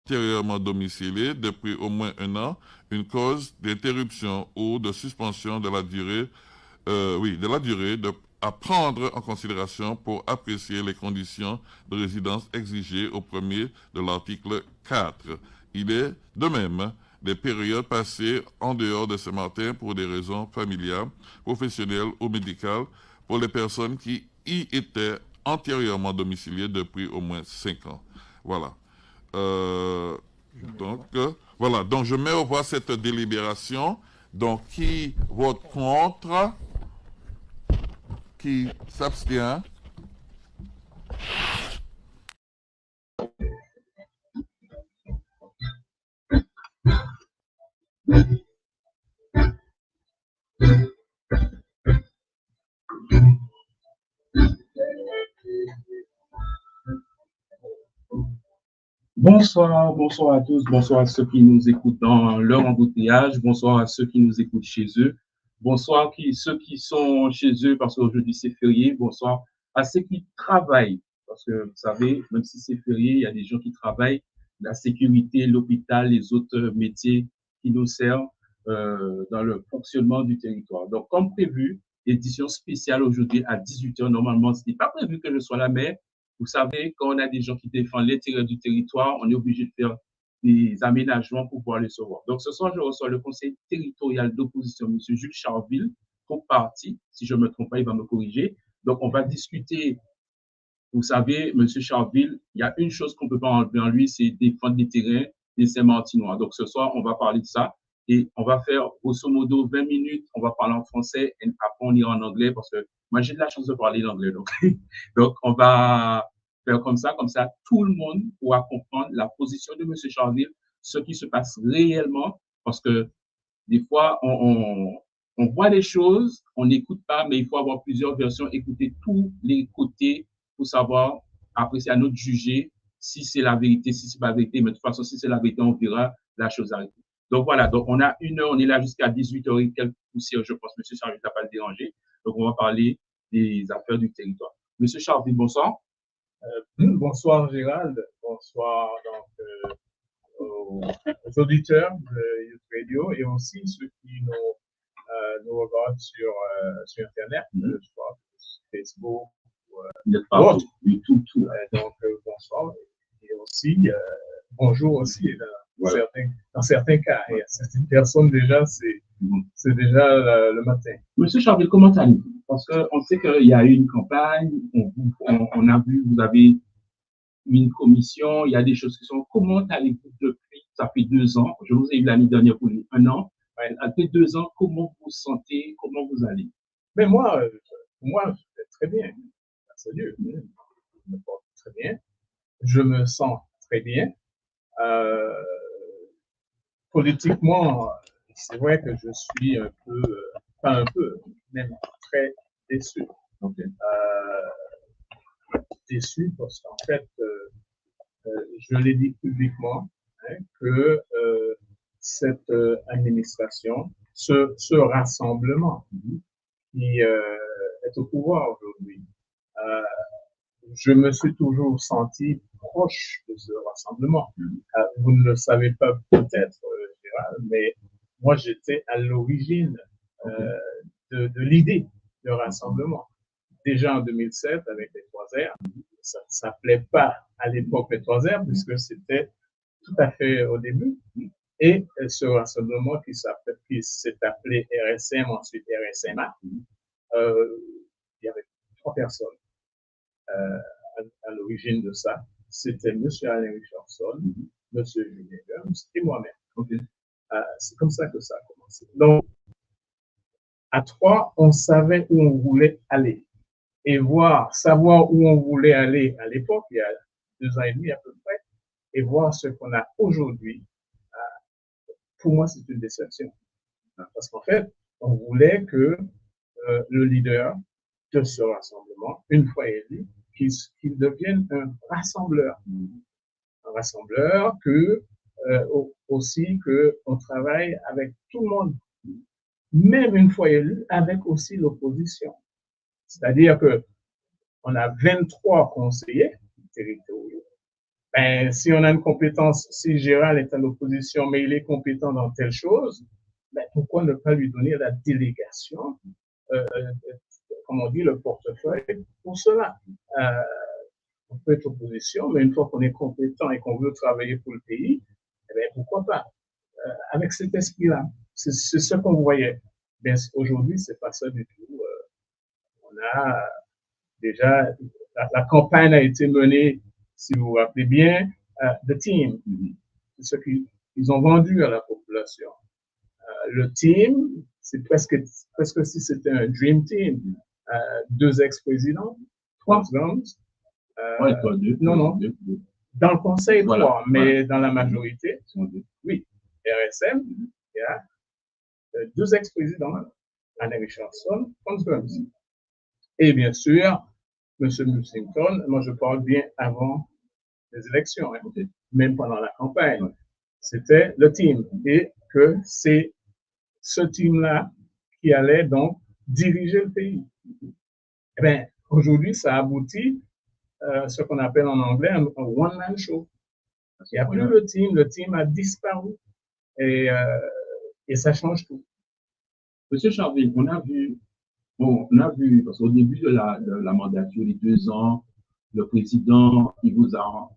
Antérieurement domicilié depuis au moins un an, une cause d'interruption ou de suspension de la durée, à prendre en considération pour apprécier les conditions de résidence exigées au premier de l'article 4. Il est de même des périodes passées en dehors de Saint-Martin pour des raisons familiales, professionnelles ou médicales pour les personnes qui y étaient antérieurement domiciliées depuis au moins 5 ans. Voilà. Donc je mets au voie cette délibération. Donc, qui vote contre? Qui s'abstient? Bonsoir à tous, bonsoir à ceux qui nous écoutent dans leur embouteillage, bonsoir à ceux qui nous écoutent chez eux, bonsoir à ceux qui sont chez eux parce qu'aujourd'hui c'est férié, bonsoir à ceux qui travaillent, parce que vous savez, même si c'est férié, il y a des gens qui travaillent, la sécurité, l'hôpital, les autres métiers qui nous servent dans le fonctionnement du territoire. Donc, comme prévu, édition spéciale aujourd'hui à 18h, normalement, ce n'est pas prévu que je sois là, mais vous savez, quand on a des gens qui défendent l'intérêt du territoire, on est obligé de faire des aménagements pour pouvoir les recevoir. Donc, ce soir, je reçois le conseil territorial d'opposition, M. Jules Charville, pour parti. Si je ne me trompe pas, il va me corriger. Donc, on va discuter. Vous savez, M. Charville, il y a une chose qu'on ne peut pas enlever en lui, c'est défendre les terrains des Saint-Martinois. Donc, ce soir, on va parler de ça. Et on va faire, grosso modo, 20 minutes. On va parler en français et après, on ira en anglais parce que moi, j'ai de la chance de parler l'anglais. Donc, on va faire comme ça, tout le monde pourra comprendre la position de M. Charville, ce qui se passe réellement, parce que Des fois, on voit les choses, on n'écoute pas, mais il faut avoir plusieurs versions, écouter tous les côtés pour savoir, après c'est à nous de juger si c'est la vérité, si c'est pas la vérité, mais de toute façon, si c'est la vérité, on verra la chose arriver. Donc voilà, donc on a 1 heure, on est là jusqu'à 18h et quelques poussières, je pense, M. Charles, ne pas le déranger. Donc on va parler des affaires du territoire. M. Charles, bonsoir. Bonsoir Gérald, bonsoir donc, aux auditeurs de Youth Radio et aussi ceux qui nous regardent sur Internet, soit Facebook ou autre. Donc bonsoir et aussi bonjour aussi dans certains cas. Et à certaines personnes déjà, c'est déjà le matin. Monsieur Charvel, comment allez-vous? Parce qu'on sait qu'il y a eu une campagne, on a vu, vous avez une commission, il y a des choses qui sont. Comment allez-vous depuis? Ça fait 2 ans. Je vous ai eu l'année dernière pour 1 an. Ça fait 2 ans. Comment vous sentez? Comment vous allez? Mais moi, je vais très bien. Grâce à Dieu. Je me porte très bien. Je me sens très bien. Politiquement, c'est vrai que je suis un peu, pas un peu, même très déçu. Okay. Déçu parce qu'en fait, je l'ai dit publiquement, que cette administration, ce rassemblement qui est au pouvoir aujourd'hui, je me suis toujours senti proche de ce rassemblement. Vous ne le savez pas peut-être, Gérald, mais moi j'étais à l'origine de l'idée de rassemblement. Déjà en 2007 avec les 3 R, ça ne s'appelait pas à l'époque les 3 R puisque c'était tout à fait au début. Et ce rassemblement qui s'est appelé RSM, ensuite RSMA, il y avait 3 personnes à l'origine de ça. C'était M. Alain Richardson, M. Julien Gomes et moi-même. Okay. C'est comme ça que ça a commencé. Donc, à 3, on savait où on voulait aller. Et savoir où on voulait aller à l'époque, il y a 2 ans et demi à peu près, et voir ce qu'on a aujourd'hui, pour moi, c'est une déception. Parce qu'en fait, on voulait que le leader de ce rassemblement, une fois élu, qu'il devienne un rassembleur. Un rassembleur aussi qu'on travaille avec tout le monde, même une fois élu, avec aussi l'opposition. C'est-à-dire qu'on a 23 conseillers territoriaux. Ben, si on a une compétence, si Gérald est à l'opposition, mais il est compétent dans telle chose, ben, pourquoi ne pas lui donner la délégation, comme on dit, le portefeuille pour cela? On peut être opposition, mais une fois qu'on est compétent et qu'on veut travailler pour le pays, eh bien, pourquoi pas? Avec cet esprit-là, c'est ce qu'on voyait. Mais aujourd'hui, c'est pas ça du tout. On a déjà, la campagne a été menée, si vous vous rappelez bien, The Team. C'est ce qu'ils ont vendu à la population. Le Team, c'est presque si c'était un Dream Team. 2 ex-présidents, 3 hommes. Non. Dans le conseil, 3, mais dans la majorité, oui. RSM, il y a 2 ex-présidents, Alain Richardson, Franz Gomes. Et bien sûr, M. Mussington, moi je parle bien avant les élections, même pendant la campagne. C'était le team. Et que c'est ce team-là qui allait donc diriger le pays. Eh bien, aujourd'hui, ça aboutit ce qu'on appelle en anglais un one-man show. Il n'y a plus le team a disparu et ça change tout. Monsieur Charville, on a vu, parce qu'au début de la mandature, les 2 ans, le président, il vous a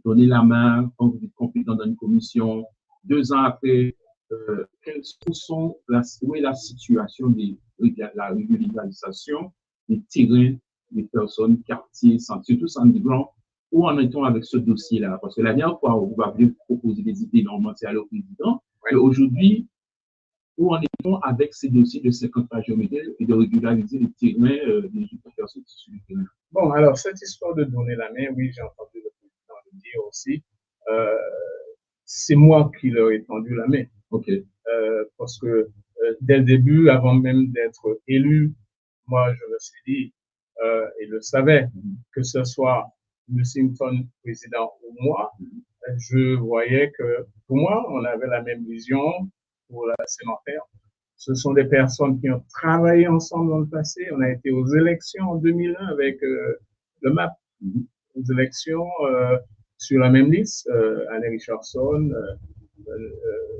donné la main, quand vous êtes compétent dans une commission. 2 ans après, où est la situation de la régularisation des terrains des personnes, quartiers, surtout underground, où en est-on avec ce dossier-là? Parce que la dernière fois, vous m'avez proposé des idées, normalement, c'est à le président. Et aujourd'hui, où en est-on avec ces dossiers de 50 géométrie et de régulariser les terrains des personnes sur le terrain? Bon, alors, cette histoire de donner la main, oui, j'ai entendu le président le dire aussi. C'est moi qui leur ai tendu la main. OK. Parce que dès le début, avant même d'être élu, moi, je me suis dit, et le savais, que ce soit Mussington président ou moi, je voyais que pour moi, on avait la même vision pour la sénateur. Ce sont des personnes qui ont travaillé ensemble dans le passé. On a été aux élections en 2001 avec le MAP, aux élections sur la même liste, Alain Richardson,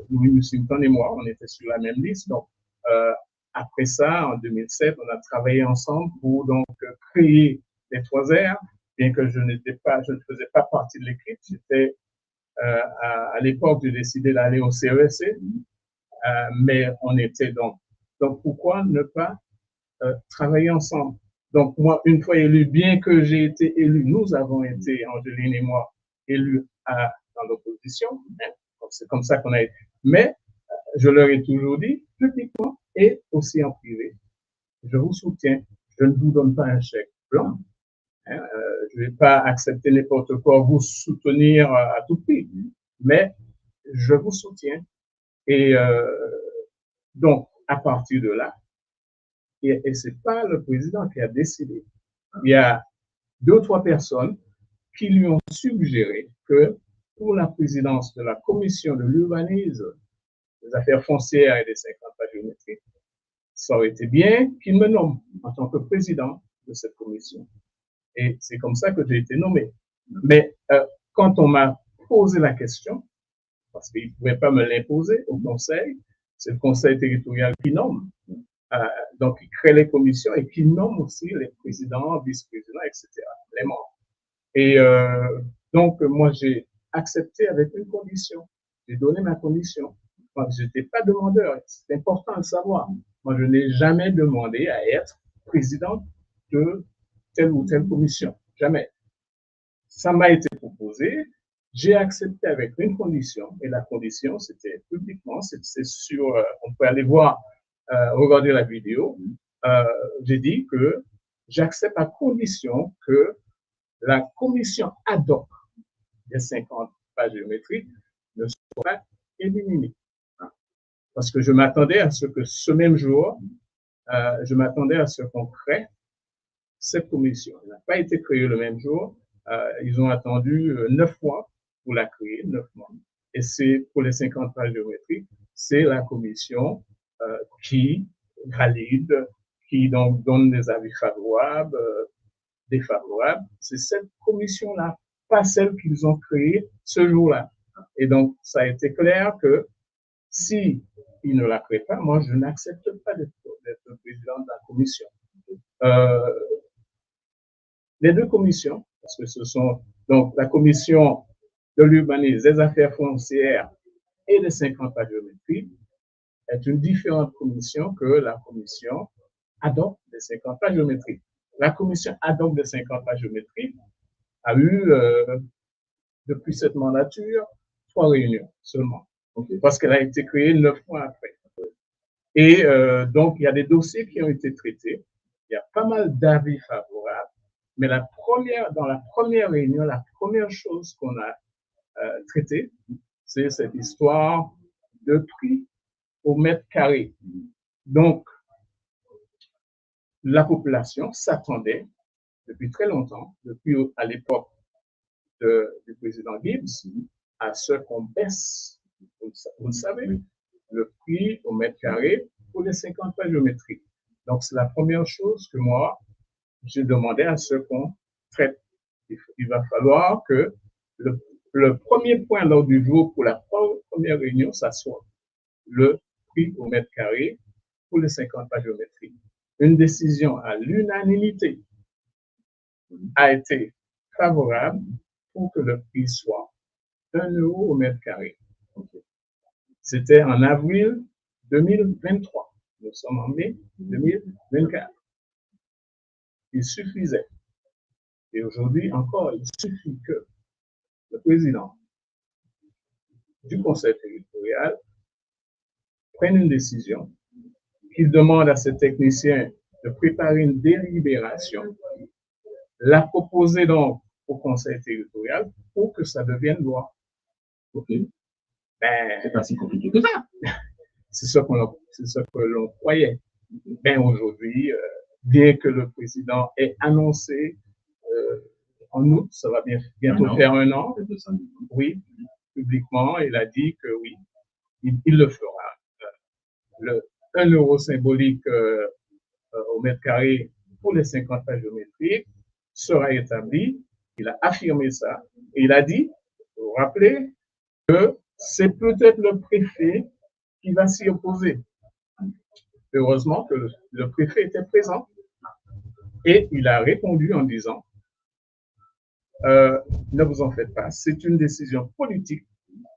Louis Mussington et moi, on était sur la même liste. Donc, après ça, en 2007, on a travaillé ensemble pour donc créer les 3 R, bien que je ne faisais pas partie de l'équipe. J'étais à l'époque, j'ai décidé d'aller au CESC, mais on était donc. Donc, pourquoi ne pas travailler ensemble? Donc, moi, une fois élu, bien que j'ai été élu, nous avons été, Angeline et moi, élus dans l'opposition. C'est comme ça qu'on a été. Mais je leur ai toujours dit, publiquement et aussi en privé, je vous soutiens. Je ne vous donne pas un chèque blanc. Je ne vais pas accepter n'importe quoi, vous soutenir à tout prix. Mais je vous soutiens. Et donc, à partir de là, et ce n'est pas le président qui a décidé. Il y a 2 ou 3 personnes qui lui ont suggéré que pour la présidence de la commission de l'urbanisme, des affaires foncières et des 50 pages géométriques, ça aurait été bien qu'il me nomme en tant que président de cette commission. Et c'est comme ça que j'ai été nommé. Mais quand on m'a posé la question, parce qu'il ne pouvait pas me l'imposer au conseil, c'est le conseil territorial qui nomme. Donc, il crée les commissions et qui nomme aussi les présidents, vice-présidents, etc., les membres. Et donc, moi, j'ai accepté avec une condition. J'ai donné ma condition. Moi, je n'étais pas demandeur. C'est important de le savoir. Moi, je n'ai jamais demandé à être président de telle ou telle commission. Jamais. Ça m'a été proposé. J'ai accepté avec une condition. Et la condition, c'était publiquement, c'est sur, on peut aller voir, regarder la vidéo. J'ai dit que j'accepte à condition que la commission ad hoc des 50 pages géométriques ne soit pas éliminée. Parce que je m'attendais à ce que ce même jour, je m'attendais à ce qu'on crée cette commission. Elle n'a pas été créée le même jour. Ils ont attendu 9 mois pour la créer, 9 mois. Et c'est pour les 50 pages géométriques, c'est la commission qui valide, qui donc donne des avis favorables, défavorables. C'est cette commission-là, pas celle qu'ils ont créée ce jour-là. Et donc, ça a été clair que si ils ne la créent pas, moi, je n'accepte pas d'être président de la commission. Les 2 commissions, parce que ce sont donc la commission de l'urbanisme, des affaires foncières et des 50 pages géométriques, est une différente commission que la commission ad hoc des 50 pages géométriques. La commission ad hoc des 50 pages géométriques a eu, depuis cette mandature, 3 réunions seulement, parce qu'elle a été créée 9 mois après. Et donc, il y a des dossiers qui ont été traités. Il y a pas mal d'avis favorables. Mais dans la première réunion, la première chose qu'on a traitée, c'est cette histoire de prix au mètre carré. Donc, la population s'attendait depuis très longtemps, depuis à l'époque du président Gibbs, à ce qu'on baisse, vous le savez, le prix au mètre carré pour les 50 pages géométriques. Donc, c'est la première chose que moi, j'ai demandé à ce qu'on traite. Il va falloir que le premier point lors du jour pour la première réunion, ça soit le prix au mètre carré pour les 50 pages géométriques. Une décision à l'unanimité a été favorable pour que le prix soit 1 euro au mètre carré. C'était en avril 2023. Nous sommes en mai 2024. Il suffisait. Et aujourd'hui encore, il suffit que le président du conseil territorial prenne une décision, qu'il demande à ses techniciens de préparer une délibération, la proposer donc au conseil territorial pour que ça devienne loi. Okay. Ben, C'est pas si compliqué que ça. c'est ce que l'on croyait. Ben, aujourd'hui, bien que le président ait annoncé en août, ça va bientôt faire un an, oui, publiquement, il a dit que oui, il le fera. Le 1 euro symbolique au mètre carré pour les 50 pages géométriques sera établi. Il a affirmé ça. Et il a dit, vous vous rappelez, que c'est peut-être le préfet qui va s'y opposer. Heureusement que le préfet était présent. Et il a répondu en disant, ne vous en faites pas, c'est une décision politique.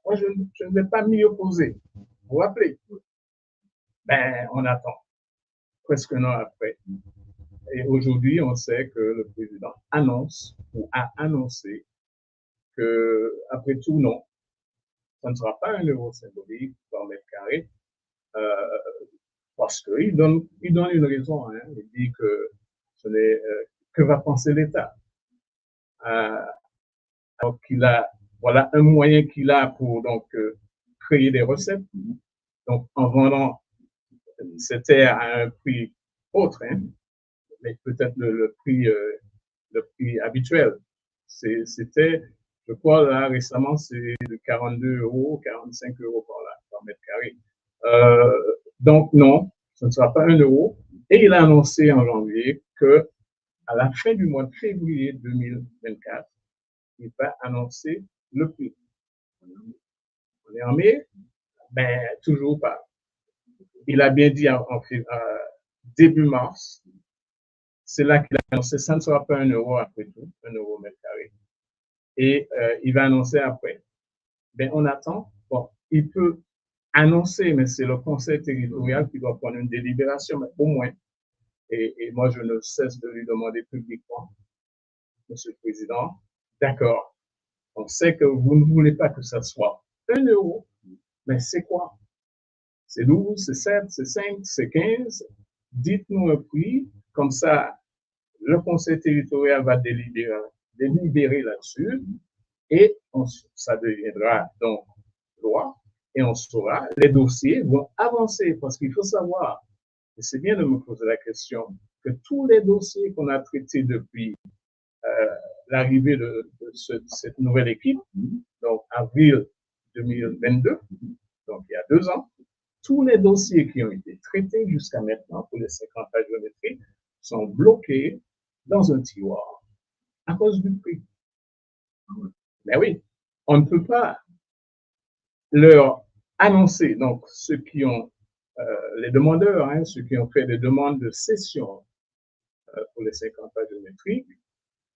Moi, je ne vais pas m'y opposer. Vous vous rappelez? Ben, on attend. Presque un an après. Et aujourd'hui, on sait que le président annonce ou a annoncé que, après tout, non, ça ne sera pas 1 euro symbolique par mètre carré, parce qu'il donne une raison. Hein. Il dit que ce n'est que va penser l'État. Alors qu'il a, voilà un moyen qu'il a pour donc créer des recettes. Donc, en vendant ces terres à un prix autre, hein, mais peut-être le prix habituel. C'était, je crois, là, récemment, c'est de 42 euros, 45 euros par mètre carré. Donc, non, ce ne sera pas 1 euro. Et il a annoncé en janvier que, à la fin du mois de février 2024, il va annoncer le prix. On est en mai? Ben, toujours pas. Il a bien dit en début mars, c'est là qu'il a annoncé, ça ne sera pas 1 euro après tout, 1 euro mètre carré. Et il va annoncer après. Ben, on attend. Bon, il peut annoncer, mais c'est le conseil territorial qui doit prendre une délibération, mais au moins. Et moi, je ne cesse de lui demander publiquement, Monsieur le Président, d'accord, on sait que vous ne voulez pas que ça soit 1 euro, mais c'est quoi? C'est 12, c'est 7, c'est 5, c'est 15. Dites-nous un prix, comme ça, le conseil territorial va délibérer là-dessus et ça deviendra donc loi et on saura, les dossiers vont avancer parce qu'il faut savoir, et c'est bien de me poser la question, que tous les dossiers qu'on a traités depuis l'arrivée de cette nouvelle équipe, donc avril 2022, donc il y a 2 ans, tous les dossiers qui ont été traités jusqu'à maintenant pour les 50 pages géométriques sont bloqués dans un tiroir à cause du prix. Mais oui, on ne peut pas leur annoncer, donc ceux qui ont, les demandeurs, hein, ceux qui ont fait des demandes de cession pour les 50 pages géométriques,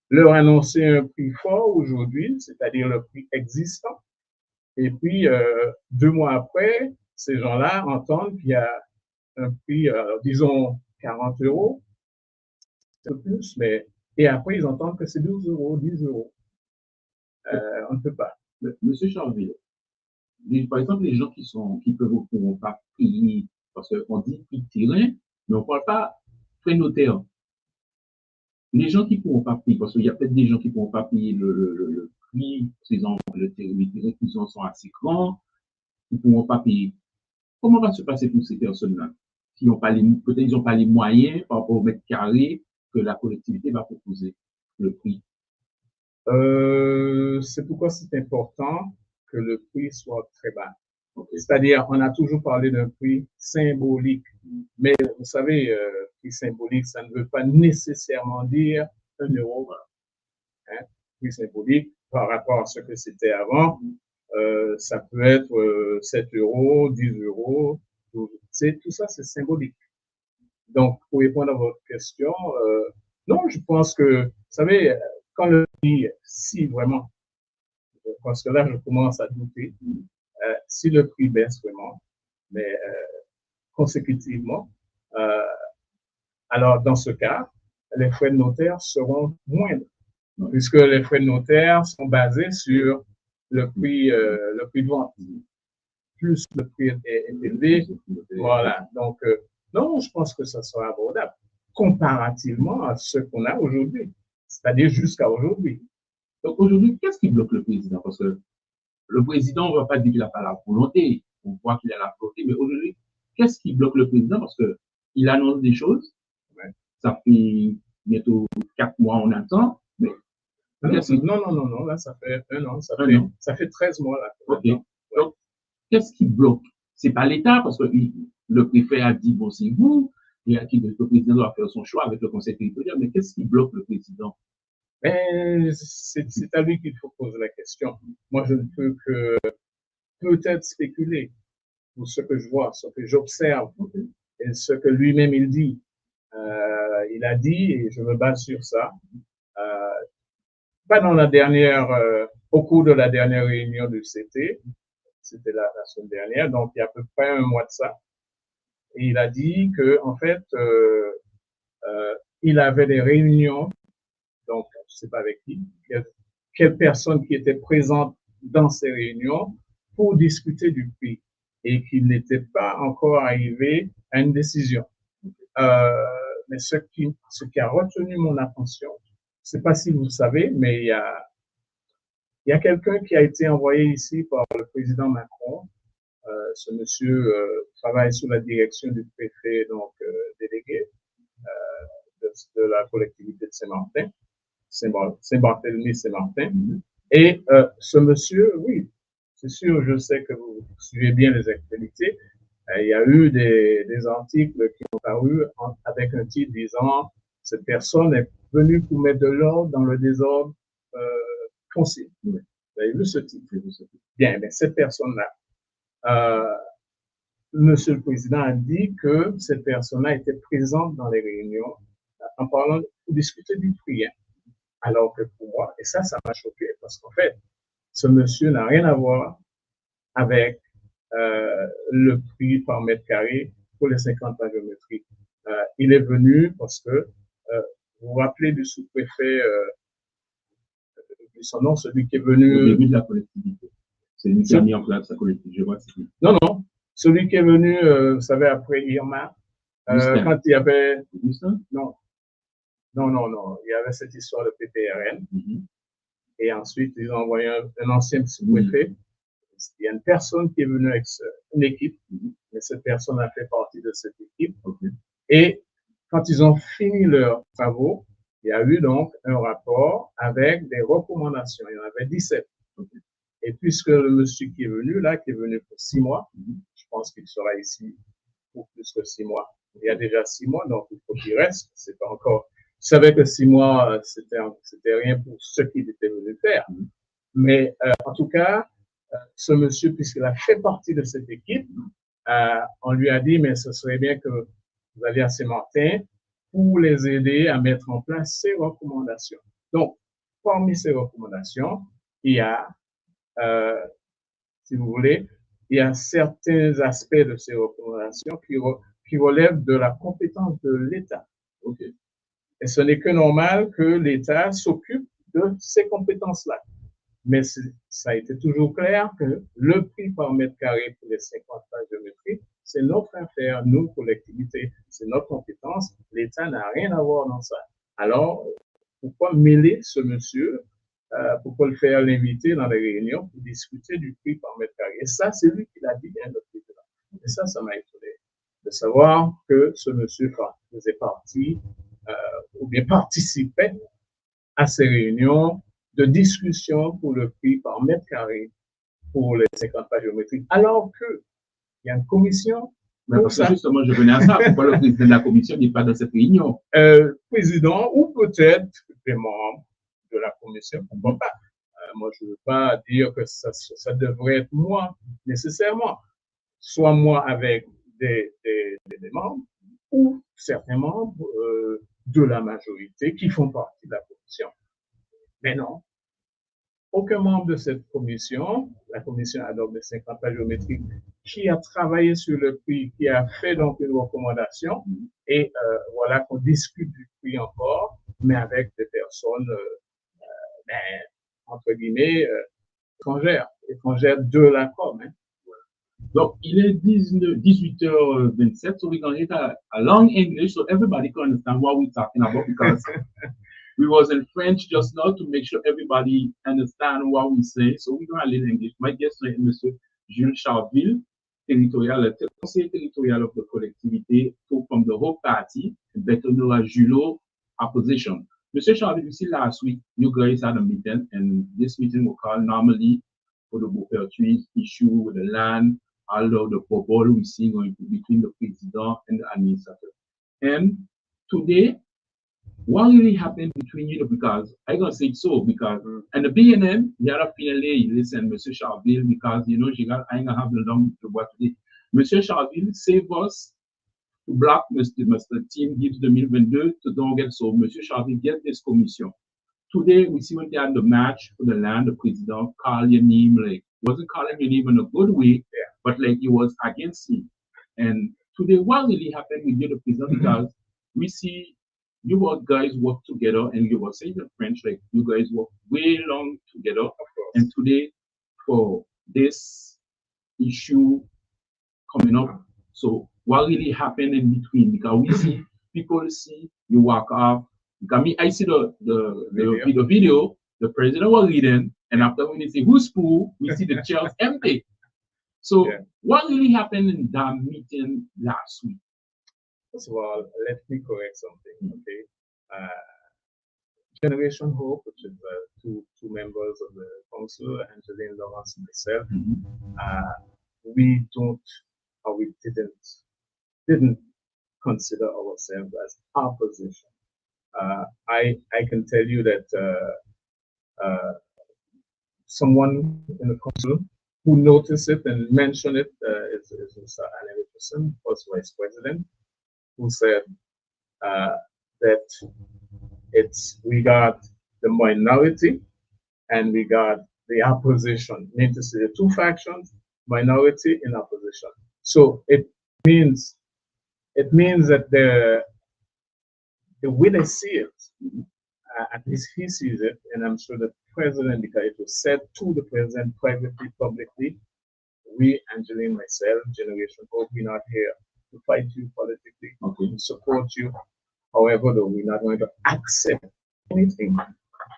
leur annoncer un prix fort aujourd'hui, c'est-à-dire le prix existant, et puis 2 mois après, ces gens-là entendent qu'il y a un prix, disons 40 euros, un peu plus, mais et après ils entendent que c'est 12 euros, 10 euros. On ne peut pas. Monsieur Charville, par exemple, les gens qui pourront pas payer, parce qu'on dit prix de terrain, mais on ne parle pas frais notaire. Les gens qui ne pourront pas payer, parce qu'il y a peut-être des gens qui ne pourront pas payer le prix, les terrains qui sont assez grands, qui ne pourront pas payer. Comment va se passer pour ces personnes-là? Peut-être ils n'ont pas les moyens par rapport au mètre carré que la collectivité va proposer le prix. C'est pourquoi c'est important que le prix soit très bas. Okay. C'est-à-dire, on a toujours parlé d'un prix symbolique. Mais vous savez, prix symbolique, ça ne veut pas nécessairement dire 1 euro. Hein? Prix symbolique, par rapport à ce que c'était avant, ça peut être 7 euros, 10 euros. Tout ça, c'est symbolique. Donc, pour répondre à votre question, non, je pense que, vous savez, quand le prix, si vraiment, parce que là, je commence à douter, si le prix baisse vraiment, mais consécutivement, alors dans ce cas, les frais de notaire seront moindres, puisque les frais de notaire sont basés sur le prix de vente. Plus le prix est élevé, voilà. Donc, non, je pense que ça sera abordable, comparativement à ce qu'on a aujourd'hui, c'est-à-dire jusqu'à aujourd'hui. Donc aujourd'hui, qu'est-ce qui bloque le président? Parce que le président, on ne va pas dire qu'il n'a pas la volonté. On voit qu'il a la volonté, mais aujourd'hui, qu'est-ce qui bloque le président? Parce qu'il annonce des choses. Ça fait bientôt 4 mois, on attend. Mais non, là, ça fait 1 an. Ça fait 13 mois, là. OK. Donc, qu'est-ce qui bloque? C'est pas l'État, parce que le préfet a dit, bon, c'est vous, et le président doit faire son choix avec le conseil territorial, mais qu'est-ce qui bloque le président? C'est à lui qu'il faut poser la question. Moi, je ne peux que peut-être spéculer pour ce que je vois, ce que j'observe et ce que lui-même il dit. Il a dit, et je me base sur ça, pas dans la dernière, au cours de la dernière réunion du CT, c'était la semaine dernière, donc il y a à peu près 1 mois de ça, et il a dit que en fait, il avait des réunions, donc je ne sais pas avec qui, quelle personne qui était présente dans ces réunions pour discuter du prix et qu'il n'était pas encore arrivé à une décision. Mais ce qui a retenu mon attention, je ne sais pas si vous le savez, mais il y a quelqu'un qui a été envoyé ici par le président Macron. Ce monsieur travaille sous la direction du préfet donc délégué de la collectivité de Saint-Martin, Saint-Barthélemy, Saint-Martin. Et ce monsieur, oui, c'est sûr, je sais que vous suivez bien les actualités. Il y a eu des articles qui ont paru avec un titre disant « Cette personne est venue pour mettre de l'ordre dans le désordre foncier ». Vous avez vu ce titre? Bien, mais cette personne-là, Monsieur le Président a dit que cette personne-là était présente dans les réunions en parlant pour discuter du prix. Alors que pour moi, et ça m'a choqué parce qu'en fait, ce monsieur n'a rien à voir avec le prix par mètre carré pour les 50 pas géométriques. Il est venu parce que, vous vous rappelez du sous-préfet, son nom, celui qui est venu... Au début de la collectivité. C'est lui qui a mis en place sa collectivité, je vois. Non, celui qui est venu, vous savez, après Irma, quand il y avait... Non, il y avait cette histoire de PPRN. Et ensuite, ils ont envoyé un ancien sous-préfet. Il y a une personne qui est venue avec une équipe, mais cette personne a fait partie de cette équipe. Et quand ils ont fini leurs travaux, il y a eu donc un rapport avec des recommandations. Il y en avait 17. Et puisque le monsieur qui est venu là, qui est venu pour 6 mois, je pense qu'il sera ici pour plus que 6 mois. Il y a déjà 6 mois, donc il faut qu'il reste. C'est pas encore. Je savais que 6 mois, c'était rien pour ce qu'il était venu faire. Mais en tout cas, ce monsieur, puisqu'il a fait partie de cette équipe, on lui a dit, mais ce serait bien que vous alliez à Saint-Martin pour les aider à mettre en place ces recommandations. Donc, parmi ces recommandations, il y a, si vous voulez, il y a certains aspects de ces recommandations qui relèvent de la compétence de l'État. Et ce n'est que normal que l'État s'occupe de ces compétences-là. Mais ça a été toujours clair que le prix par mètre carré pour les 50 pages géométriques, c'est notre affaire, nos collectivités, c'est notre compétence. L'État n'a rien à voir dans ça. Alors, pourquoi mêler ce monsieur, pourquoi le faire l'inviter dans les réunions pour discuter du prix par mètre carré? Et ça, c'est lui qui l'a dit, le président. Et ça m'a étonné de savoir que ce monsieur faisait partie ou bien participait à ces réunions de discussion pour le prix par mètre carré pour les 50 pages géométriques, alors qu'il y a une commission. Parce que justement, je venais à ça. Pourquoi le président de la commission n'est pas dans cette réunion? Président ou peut-être des membres de la commission, pourquoi pas. Moi, je ne veux pas dire que ça devrait être moi nécessairement. Soit moi avec des membres ou certains membres de la majorité qui font partie de la commission. Mais non, aucun membre de cette commission, la commission ad hoc des 50 pages géométriques, qui a travaillé sur le prix, qui a fait donc une recommandation, et voilà qu'on discute du prix encore, mais avec des personnes, entre guillemets, étrangères de la com. Donc, il est 18h27, so we're going to hit a long English so everybody can understand what we're talking about because we was in French just now to make sure everybody understand what we say. So we're going to learn English. My guest is Mr. Jules Charville, territorial, conseiller territorial of the collectivité, from the whole party, better known as Julo opposition. Mr. Charville, you see last week, you guys had a meeting, and this meeting was called normally for the Beaupertuis issue with the land, all of the bubble we see going between the president and the administrator. And today, what really happened between you, because I gonna say so, because in the beginning, you had a feeling, listen, Monsieur Charville, because you know, I ain't gonna have the long to what today. Monsieur Charville, save us to block Mr. Team Gibbs 2022 to don't get so. Monsieur Charville, get this commission. Today, we see when they had the match for the land, the president called your name, like, wasn't calling your name in a good way, but like he was against him. And today, what really happened with you, the president, because we see you guys work together, and you were saying in French, like you guys work way long together. And today, for this issue coming up, so what really happened in between? Because we see people see you walk off. I see the video, the president was leading, and after when you say who's full, we see the chairs empty. So what really happened in that meeting last week? First of all, let me correct something, okay? Generation Hope, which is two members of the council, Angeline Lawrence and myself, we don't, or we didn't consider ourselves as opposition. I can tell you that someone in the council who noticed it and mentioned it is Mr. Anne Richardson, first vice president, who said that we got the minority and we got the opposition, meaning to say the two factions, minority and opposition. So it means that the way they see it, at least he sees it, and I'm sure the president, because it was said to the president privately, publicly, we, Angeline, myself, Generation Hope, we're not here to fight you politically, to support you. However, though, we're not going to accept anything.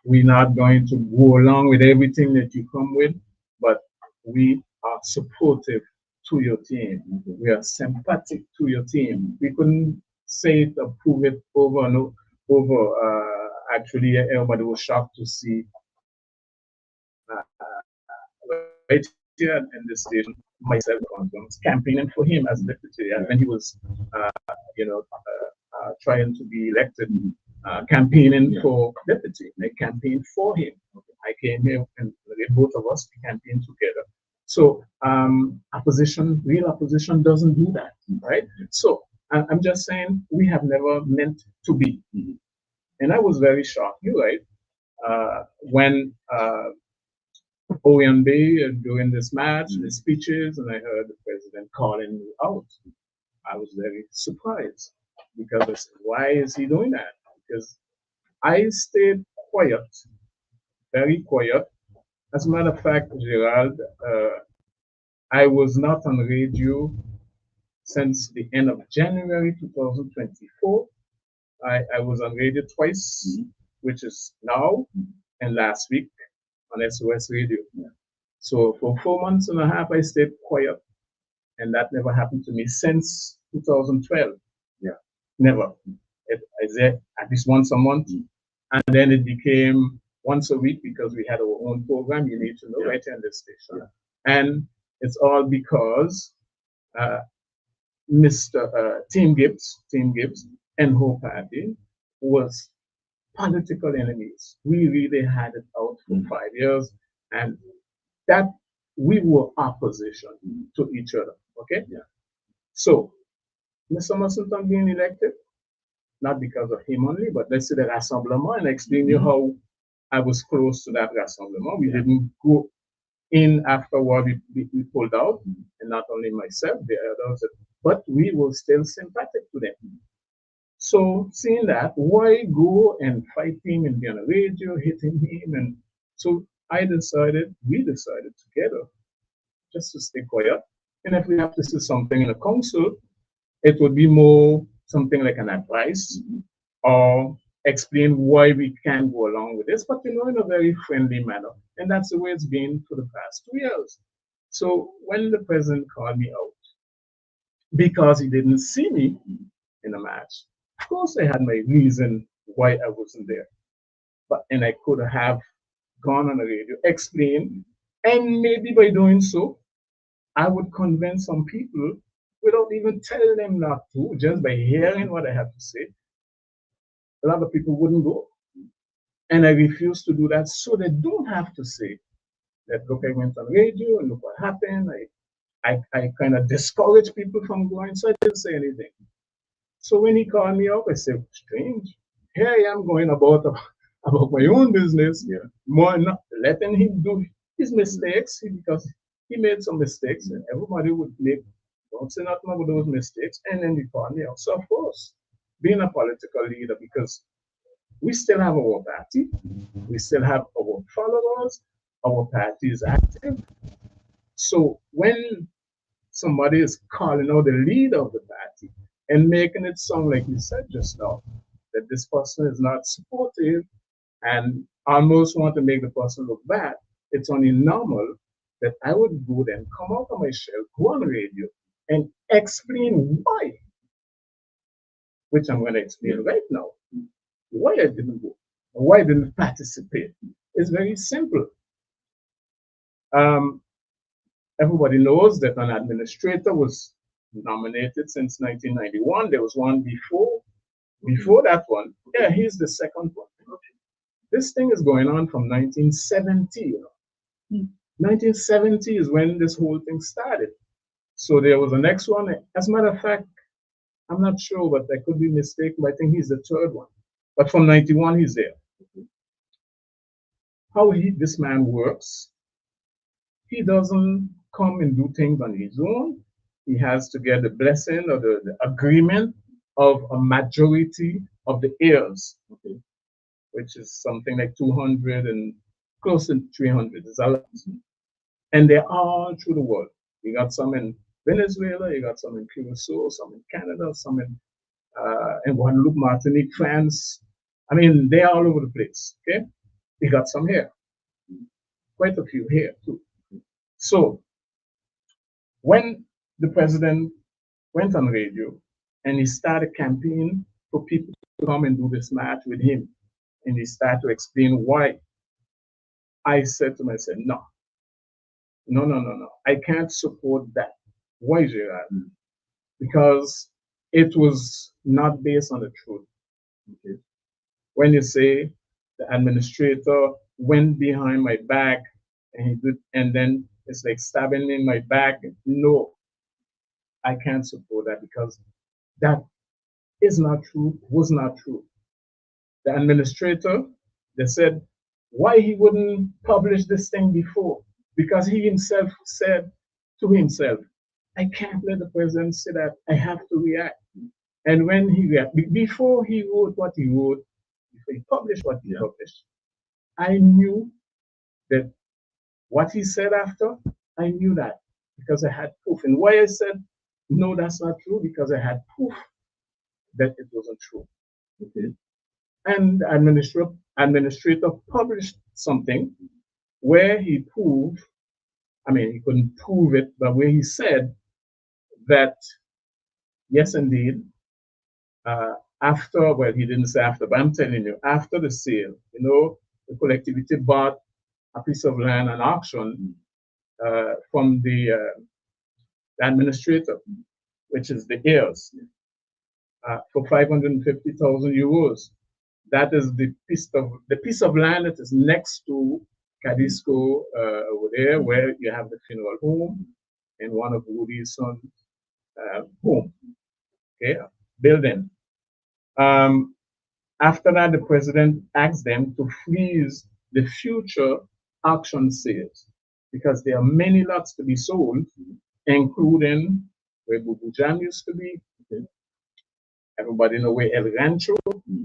We're not going to go along with everything that you come with, but we are supportive to your team. We are sympathetic to your team. We couldn't say it or prove it over and over. Actually, everybody was shocked to see right here in this station, myself campaigning for him as deputy, and when he was, trying to be elected, campaigning for deputy. I campaigned for him. I came here and both of us campaigned together. So real opposition doesn't do that, right? So I'm just saying we have never meant to be. And I was very shocked, you're right, when OMB during this match, the speeches, and I heard the president calling me out. I was very surprised because I said, why is he doing that? Because I stayed quiet, very quiet. As a matter of fact, Gerald, I was not on radio since the end of January 2024. I was on radio twice, which is now and last week on SOS Radio. So for 4 months and a half, I stayed quiet, and that never happened to me since 2012. Never. I said at least once a month, and then it became once a week because we had our own program. You need to know right here on this station, and it's all because Mr. Team Gibbs and Hope Party was political enemies. We really had it out for 5 years, and that we were opposition to each other. Okay? So Mr. Musselton being elected, not because of him only, but let's say the Rassemblement, and I explain you how I was close to that Rassemblement. We didn't go in afterward, we pulled out, and not only myself, the others, but we were still sympathetic to them. So seeing that, why go and fight him and be on the radio, hitting him? And so we decided together just to stay quiet. And if we have to say something in the council, it would be more something like an advice or explain why we can't go along with this, but in a very friendly manner. And that's the way it's been for the past 2 years. So when the president called me out, because he didn't see me in the match, of course I had my reason why I wasn't there. And I could have gone on the radio, explained, and maybe by doing so, I would convince some people without even telling them not to, just by hearing what I had to say. A lot of people wouldn't go. And I refuse to do that so they don't have to say that, look, I went on radio and look what happened. I kind of discourage people from going, so I didn't say anything. So when he called me up, I said, strange. Here I am going about my own business, more not letting him do his mistakes, because he made some mistakes, and everybody would don't say nothing about those mistakes, and then he called me out. So of course, being a political leader, because we still have our party, we still have our followers, our party is active. So when somebody is calling out the leader of the party and making it sound like you said just now, that this person is not supportive and almost want to make the person look bad, it's only normal that I would go then, come out of my shell, go on radio, and explain why, which I'm going to explain right now, why I didn't go, why I didn't participate. It's very simple. Everybody knows that an administrator was nominated since 1991. There was one before that one. Yeah, he's the second one. This thing is going on from 1970. 1970 is when this whole thing started. So there was the next one. As a matter of fact, I'm not sure, but I could be mistaken, but I think he's the third one. But from 91, he's there. How this man works, he doesn't come and do things on his own. He has to get the blessing or the agreement of a majority of the heirs, which is something like 200 and close to 300. It's a lot. And they're all through the world. You got some in Venezuela, you got some in Curacao, some in Canada, some in Guadeloupe, Martinique, France. I mean, they're all over the place, okay? You got some here. Quite a few here, too. So, when the president went on radio and he started a campaign for people to come and do this match with him, and he started to explain why, I said to myself, no, I can't support that. Why, Gerard? Because it was not based on the truth. Okay? When you say the administrator went behind my back and he did, and then it's like stabbing me in my back, no, I can't support that, because that is not true, was not true. The administrator, they said, why he wouldn't publish this thing before? Because he himself said to himself, I can't let the president say that, I have to react. And when he reacted, before he wrote what he wrote, before he published what he published, I knew that what he said after, I knew that, because I had proof. And why I said, no, that's not true, because I had proof that it wasn't true. Okay? And the administrator published something where he proved, I mean, he couldn't prove it, but where he said that, yes, indeed, after, well, he didn't say after, but I'm telling you, after the sale, the collectivity bought a piece of land at auction from the administrator, which is the heirs, for 550,000 euros. That is the piece of land that is next to Cadisco over there, where you have the funeral home and one of Woody's son's home, okay, building. After that, the president asked them to freeze the future auction sales, because there are many lots to be sold, including where Bubu Jam used to be. Okay. Everybody know where El Rancho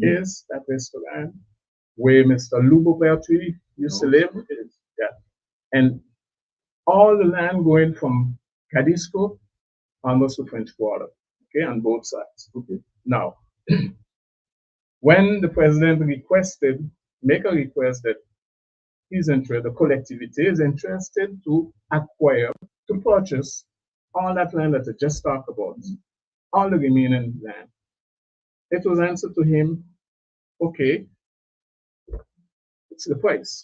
is, that restaurant, where Mr. Lubo Bertui used to live. Yeah. And all the land going from Cadisco almost to French Quarter, okay, on both sides. Okay. Now, When the president make a request that he's interested, the collectivity is interested to acquire, to purchase all that land that I just talked about, all the remaining land. It was answered to him, okay, it's the price.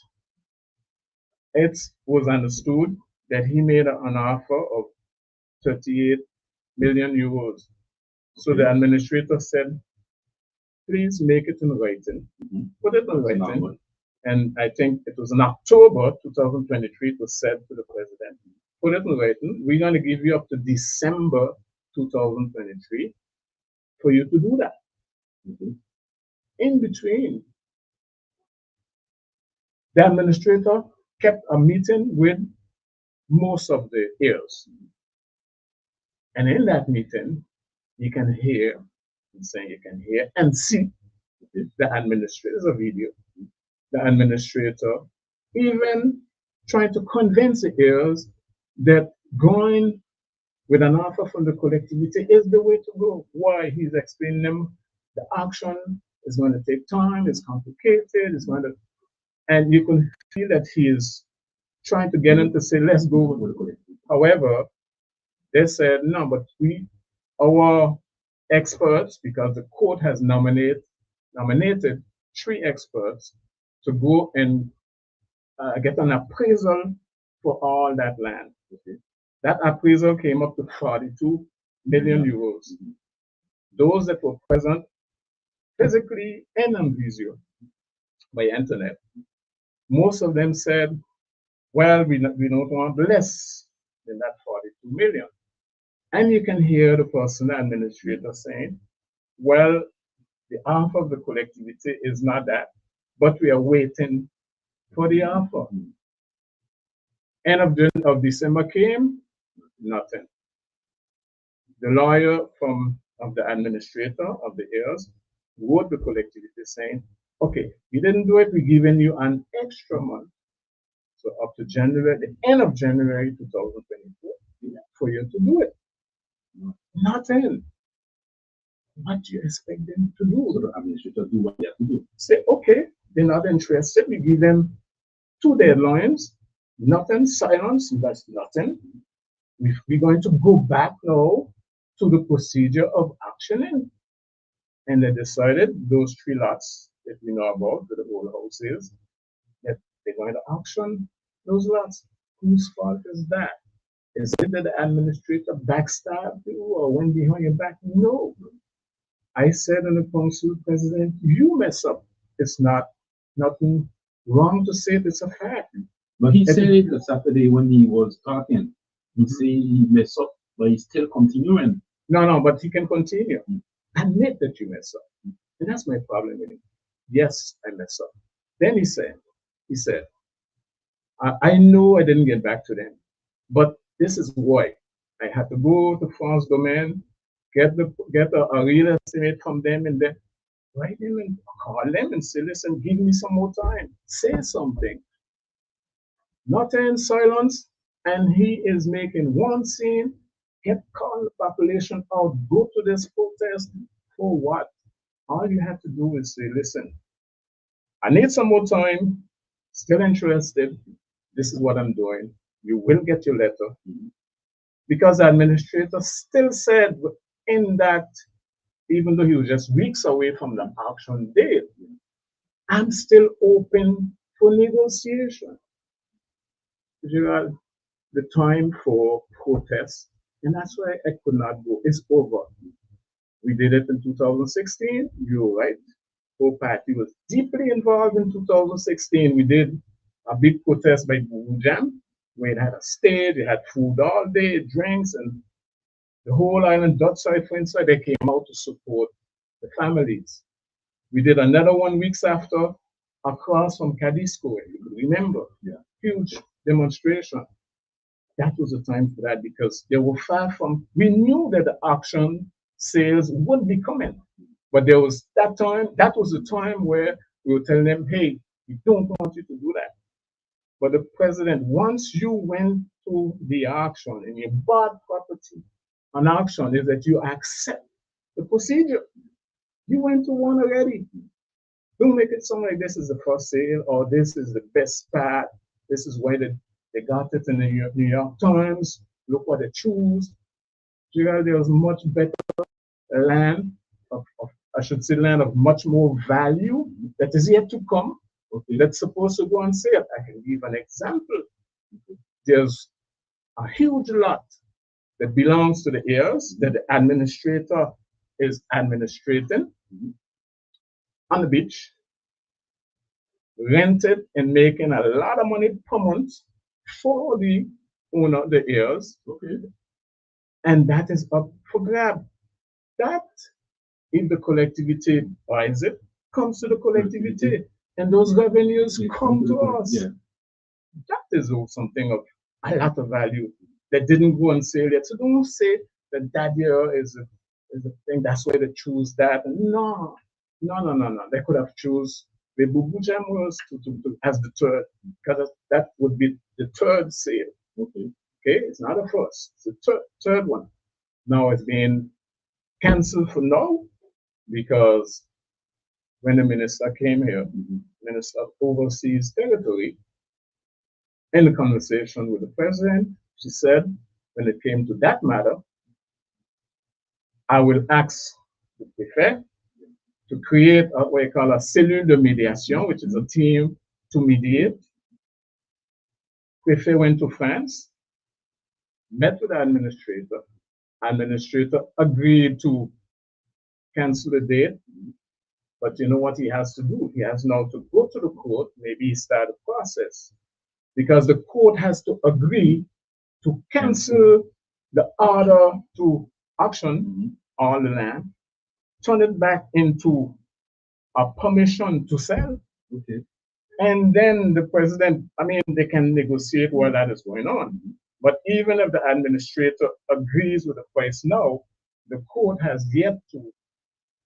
It was understood that he made an offer of 38 million euros. So the administrator said, please make it in writing. Put it in writing. And I think it was in October 2023, it was said to the president, put it in writing. We're going to give you up to December 2023 for you to do that. In between, the administrator kept a meeting with most of the heirs. And in that meeting, you can hear, I'm saying you can hear and see the administrator, there's a video, the administrator even trying to convince the heirs that going with an offer from the collectivity is the way to go. Why? He's explaining them the action is going to take time, it's complicated, it's going to, and you can feel that he is trying to get them to say, let's go with the collectivity. However, they said, no, but our experts, because the court has nominated 3 experts to go and get an appraisal for all that land. That appraisal came up to 42 million euros. Those that were present physically and on video by internet, most of them said, well, we don't want less than that 42 million. And you can hear the person, the administrator, saying, well, the offer of the collectivity is not that, but we are waiting for the offer. End of December came, nothing. The lawyer of the administrator of the heirs wrote the collectivity saying, okay, you didn't do it, we're giving you an extra month. So up to January, the end of January 2024, for you to do it. Nothing. What do you expect them to do? So the administrator do what they have to do. Say, okay, they're not interested. We give them 2 deadlines. Nothing, silence, that's nothing. We're going to go back now to the procedure of auctioning. And they decided those 3 lots that we know about, that the whole house is, that they're going to auction those lots. Whose fault is that? Is it that the administrator backstabbed you or went behind your back? No. I said in the council, President, you mess up. It's nothing wrong to say it's a fact. But he said it Saturday when he was talking. He said he messed up, but he's still continuing. No, but he can continue. Admit that you mess up. And that's my problem with him. Yes, I mess up. Then he said, I know I didn't get back to them, but this is why. I had to go to France Domaine, get a real estimate from them, and then write them and call them and say, listen, give me some more time. Say something. Not in silence, and he is making one scene, get calling the population out, go to this protest. For what? All you have to do is say, listen, I need some more time, still interested, this is what I'm doing. You will get your letter. Because the administrator still said in that, even though he was just weeks away from the auction date, I'm still open for negotiation. Gerald, the time for protest, and that's why I could not go, is over. We did it in 2016, you're right. Our party was deeply involved in 2016. We did a big protest by Boo Jam, where it had a stage, it had food all day, drinks, and the whole island, Dutch side, French side, they came out to support the families. We did another 1 week after across from Cadisco, if you could remember. Yeah. Huge demonstration. That was the time for that because they were far from, we knew that the auction sales would be coming. But there was that time, that was the time where we were telling them, hey, we don't want you to do that. But the president, once you went to the auction and you bought property, an auction is that you accept the procedure. You went to one already. Don't make it sound like this is the first sale or this is the best spot. This is why they got it in the New York Times. Look what they choose. Gerald, there's much better land I should say land of much more value that is yet to come. Okay, that's supposed to go on sale. I can give an example. There's a huge lot that belongs to the heirs that the administrator is administrating on the beach, rented and making a lot of money per month for the owner, the heirs. Okay. And that is up for grab. That, if the collectivity buys it, comes to the collectivity, and those revenues come to us. Yeah. That is something of a lot of value that didn't go on sale yet. So don't say that year is a thing. That's why they choose that. No. They could have choose the Bubu Jamos as the third, because that would be the third sale. Okay, it's not the first. It's the third one. Now it's being cancelled for now because when the minister came here, Minister of Overseas Territory, in the conversation with the president, she said, when it came to that matter, I will ask the prefect to create what we call a cellule de médiation, which is a team to mediate. Prefect went to France, met with the administrator. Administrator agreed to cancel the date, but you know what he has to do? He has now to go to the court, maybe start a process, because the court has to agree to cancel the order to auction on the land, turn it back into a permission to sell. Okay. And then the president, they can negotiate while that is going on. But even if the administrator agrees with the price now, the court has yet to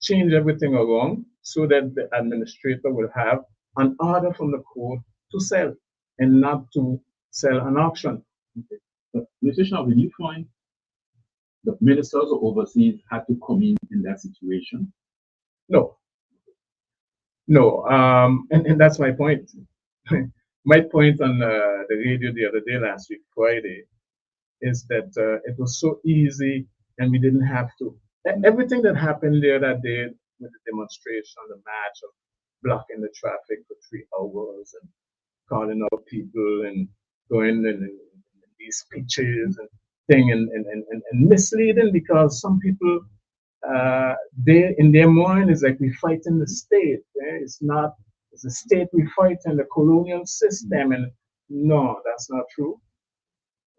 change everything around so that the administrator will have an order from the court to sell and not to sell an auction. Okay. But Mr. Shelby, do you find the ministers or overseas had to come in that situation? No, and that's my point. My point on the radio the other day, last week, Friday, is that it was so easy and we didn't have to. Everything that happened there that day with the demonstration, the march of blocking the traffic for 3 hours and calling out people and going in these speeches and thing and misleading, because some people they in their mind is like we fighting the state. It's not. It's the state we fight in the colonial system, and no, that's not true.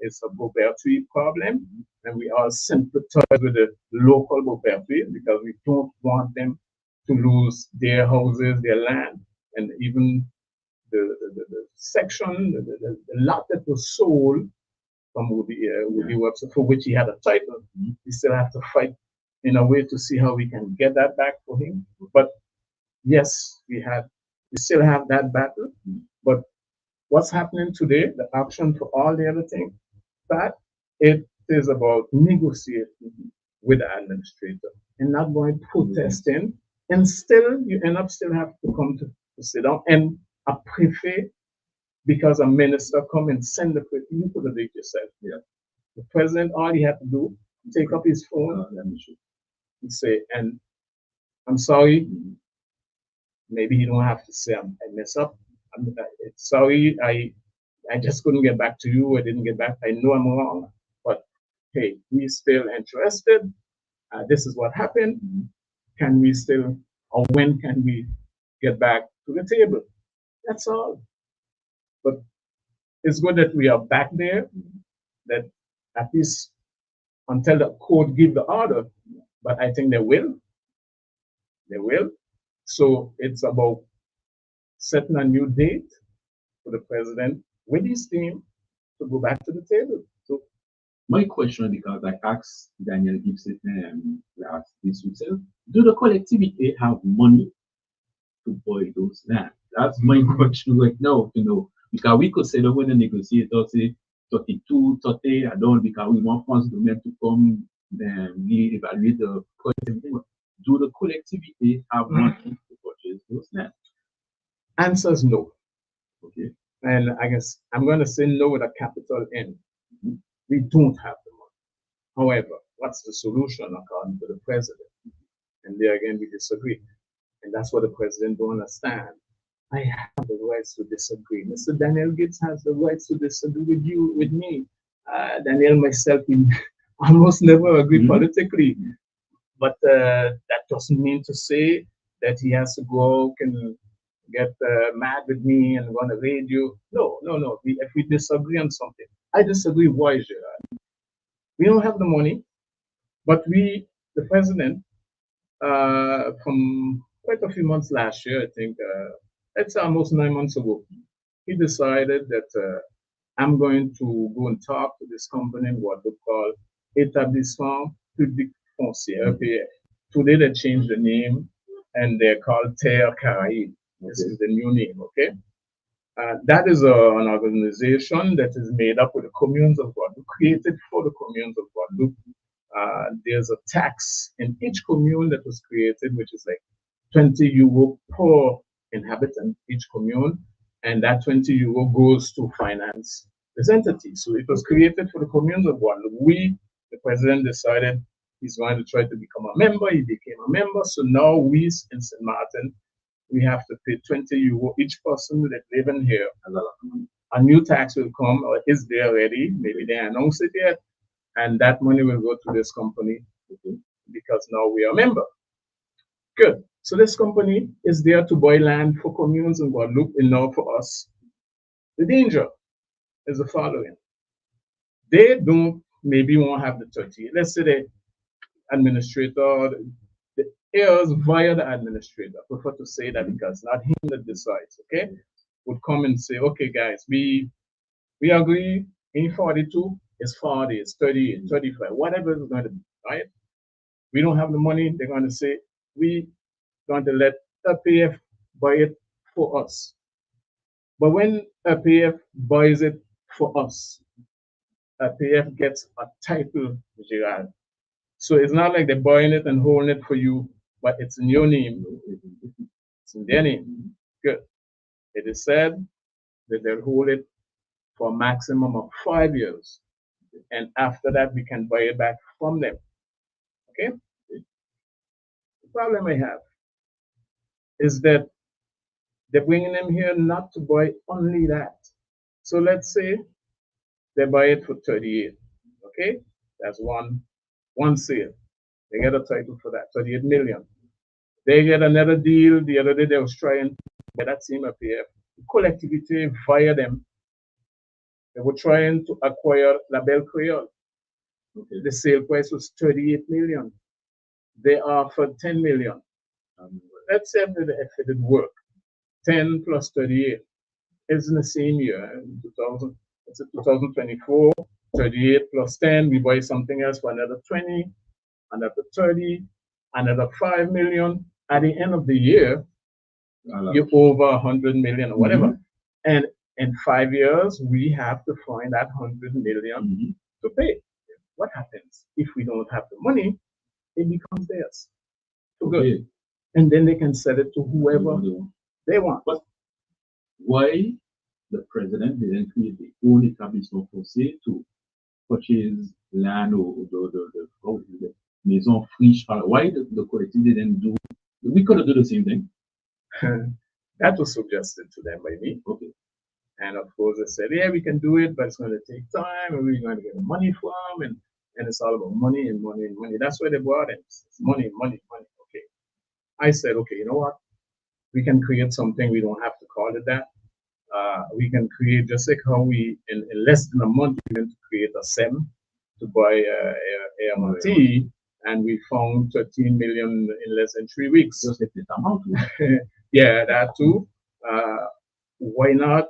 It's a Beaupertuis problem, and we all sympathize with the local Beaupertuis because we don't want them to lose their houses, their land, and even the section, the lot that was sold from Woody Webster, for which he had a title. We still have to fight in a way to see how we can get that back for him. But yes, we still have that battle. But what's happening today, the action for all the other things, that it is about negotiating with the administrator and not going protesting. And still, you end up still have to come to sit down. And a prefect, because a minister come and send the prefect, you could have done it yourself. Yeah. The president, all he had to do, take up his phone and say, and I'm sorry, maybe he don't have to say I mess up. I'm sorry, I just couldn't get back to you. I didn't get back. I know I'm wrong, but hey, we still interested. This is what happened. Can we still, or when can we get back to the table? That's all. But it's good that we are back there, that at least until the court give the order, but I think they will. They will. So it's about setting a new date for the president with his team to go back to the table. So my question, because I asked Daniel Gibson last this week, do the collectivity have money to buy those land? That's my question right now to know. Because we could say that when the negotiator say 32, 30, I don't, because we want funds to come and we evaluate the price. do the collectivity have money to purchase those lands? Answer is no. Okay. And I guess I'm going to say no with a capital N. We don't have the money. However, what's the solution according to the president? And there again, we disagree. And that's what the president don't understand. I have the rights to disagree. Mr. Daniel Gibbs has the rights to disagree with you, with me. Daniel, myself, we almost never agree politically. But that doesn't mean to say that he has to go out and get mad with me and go on the radio. No. If we disagree on something, I disagree. Why, Gerard? We don't have the money, but the president, from quite a few months last year, I think, it's almost 9 months ago, he decided that I'm going to go and talk to this company in what they call Établissement Public Foncier, EPF. Today they changed the name and they're called Terre Caraïbe. This is the new name, okay? That is an organization that is made up with the communes of Guadeloupe, created for the communes of Guadeloupe. There's a tax in each commune that was created, which is like 20 euro per inhabitant, each commune, and that 20 euro goes to finance this entity. So it was created for the communes of Guadeloupe. The president decided he's going to try to become a member. He became a member. So now we in St. Martin, we have to pay 20 euro each person that living here. A new tax will come, or is there already? Maybe they announced it yet. And that money will go to this company because now we are a member. Good. So this company is there to buy land for communes in Guadeloupe and now for us. The danger is the following. They don't maybe won't have the 30. Let's say the administrator, the heirs via the administrator, I prefer to say that because not him that decides, okay, would come and say, okay, guys, we agree in 42 is 40, it's 30, 35, whatever it's going to be, right? We don't have the money. They're going to say, we going to let EPF buy it for us. But when EPF buys it for us, EPF gets a title, Gerard. So it's not like they're buying it and holding it for you, but it's in your name. It's in their name. Good. It is said that they'll hold it for a maximum of 5 years. And after that, we can buy it back from them. Okay? The problem I have is that they're bringing them here not to buy only that. So let's say they buy it for 38. Okay? That's one sale. They get a title for that, 38 million. They get another deal. The other day they was trying to get that same EPF. Collectivity via them. They were trying to acquire La Belle Creole. Okay. The sale price was 38 million. They offered 10 million. Let's say if it did work, 10 plus 38 is in the same year, 2024, 38 plus 10, we buy something else for another 20, another 30, another 5 million. At the end of the year, you're over 100 million or whatever. And in 5 years, we have to find that 100 million to pay. What happens if we don't have the money? It becomes theirs. Good. And then they can sell it to whoever they want. But why the president didn't create the own établissement foncier to purchase land or the maison friche? Why the collective didn't do? We could have done the same thing. That was suggested to them by me. Okay. And of course, they said, yeah, we can do it, but it's going to take time, and we're going to get the money from, and it's all about money and money and money. That's why they brought it. It's money, money, money. Okay. I said, okay, you know what? We can create something. We don't have to call it that. We can create, just like how we, in less than a month, we went to create a SEM to buy AMT, and we found 13 million in less than 3 weeks. Just like this amount. Yeah, that too. Why not,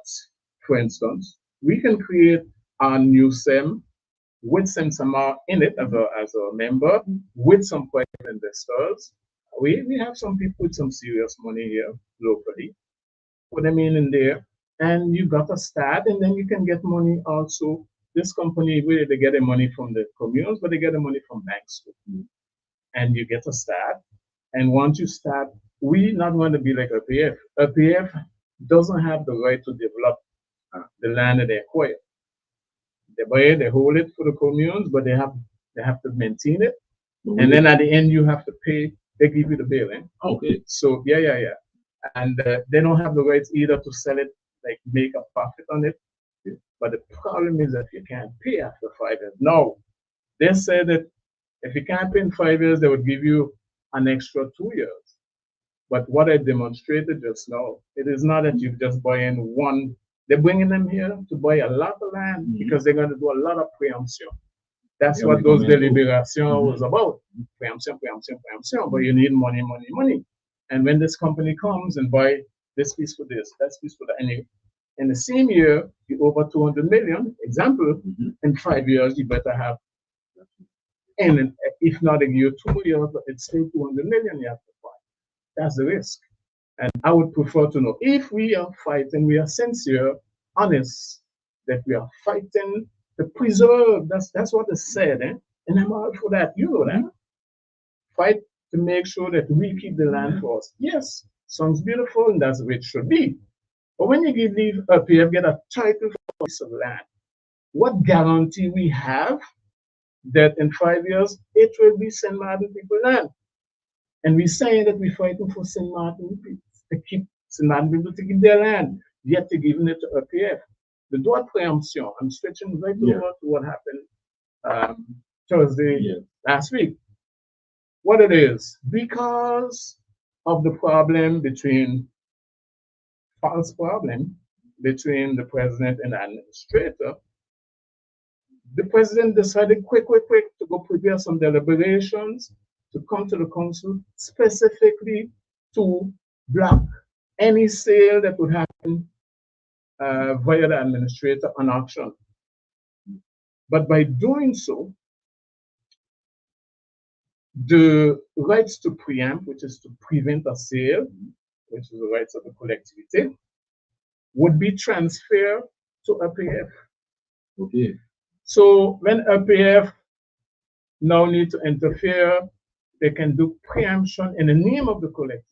for instance, we can create a new SEM with Samsama in it as a member, with some private investors. We have some people with some serious money here locally. Put them in there, and you got a start, and then you can get money also. This company, really, they get the money from the communes, but they get the money from banks too. And you get a start, And once you start, we not want to be like APF. APF doesn't have the right to develop the land that they acquire. They buy it, they hold it for the communes, but they have to maintain it. And then at the end, you have to pay. They give you the bill. Okay. So yeah. And they don't have the rights either to sell it, like make a profit on it. But the problem is that you can't pay after 5 years. No, they say that if you can't pay in 5 years, they would give you an extra 2 years. But what I demonstrated just now, it is not that you just buy in one. They're bringing them here to buy a lot of land because they're going to do a lot of preemption. That's what those deliberations was about. Preemption. But you need money. And when this company comes and buy this piece for this, that piece for that, and in the same year, you over 200 million, example, in 5 years, you better have, and if not a year, 2 years, but it's still 200 million you have to buy. That's the risk. And I would prefer to know if we are fighting, we are sincere, honest, that we are fighting to preserve. That's what is said, and I'm all for that. You know that. Fight to make sure that we keep the land for us. Yes, sounds beautiful, and that's the way it should be. But when you leave up here, get a title for a piece of land, what guarantee we have that in 5 years it will be St. Martin people land? And we're saying that we're fighting for St. Martin people to keep St. Martin people to keep their land, yet they're giving it to APF. The droit preemption, I'm switching right over to what happened Thursday last week. What it is, because of the false problem between the president and the administrator, the president decided quick to go prepare some deliberations to come to the council specifically to block any sale that would happen via the administrator on auction. But by doing so, the rights to preempt, which is to prevent a sale, which is the rights of the collectivity, would be transferred to APF. Okay. So when APF now need to interfere, they can do preemption in the name of the collectivity.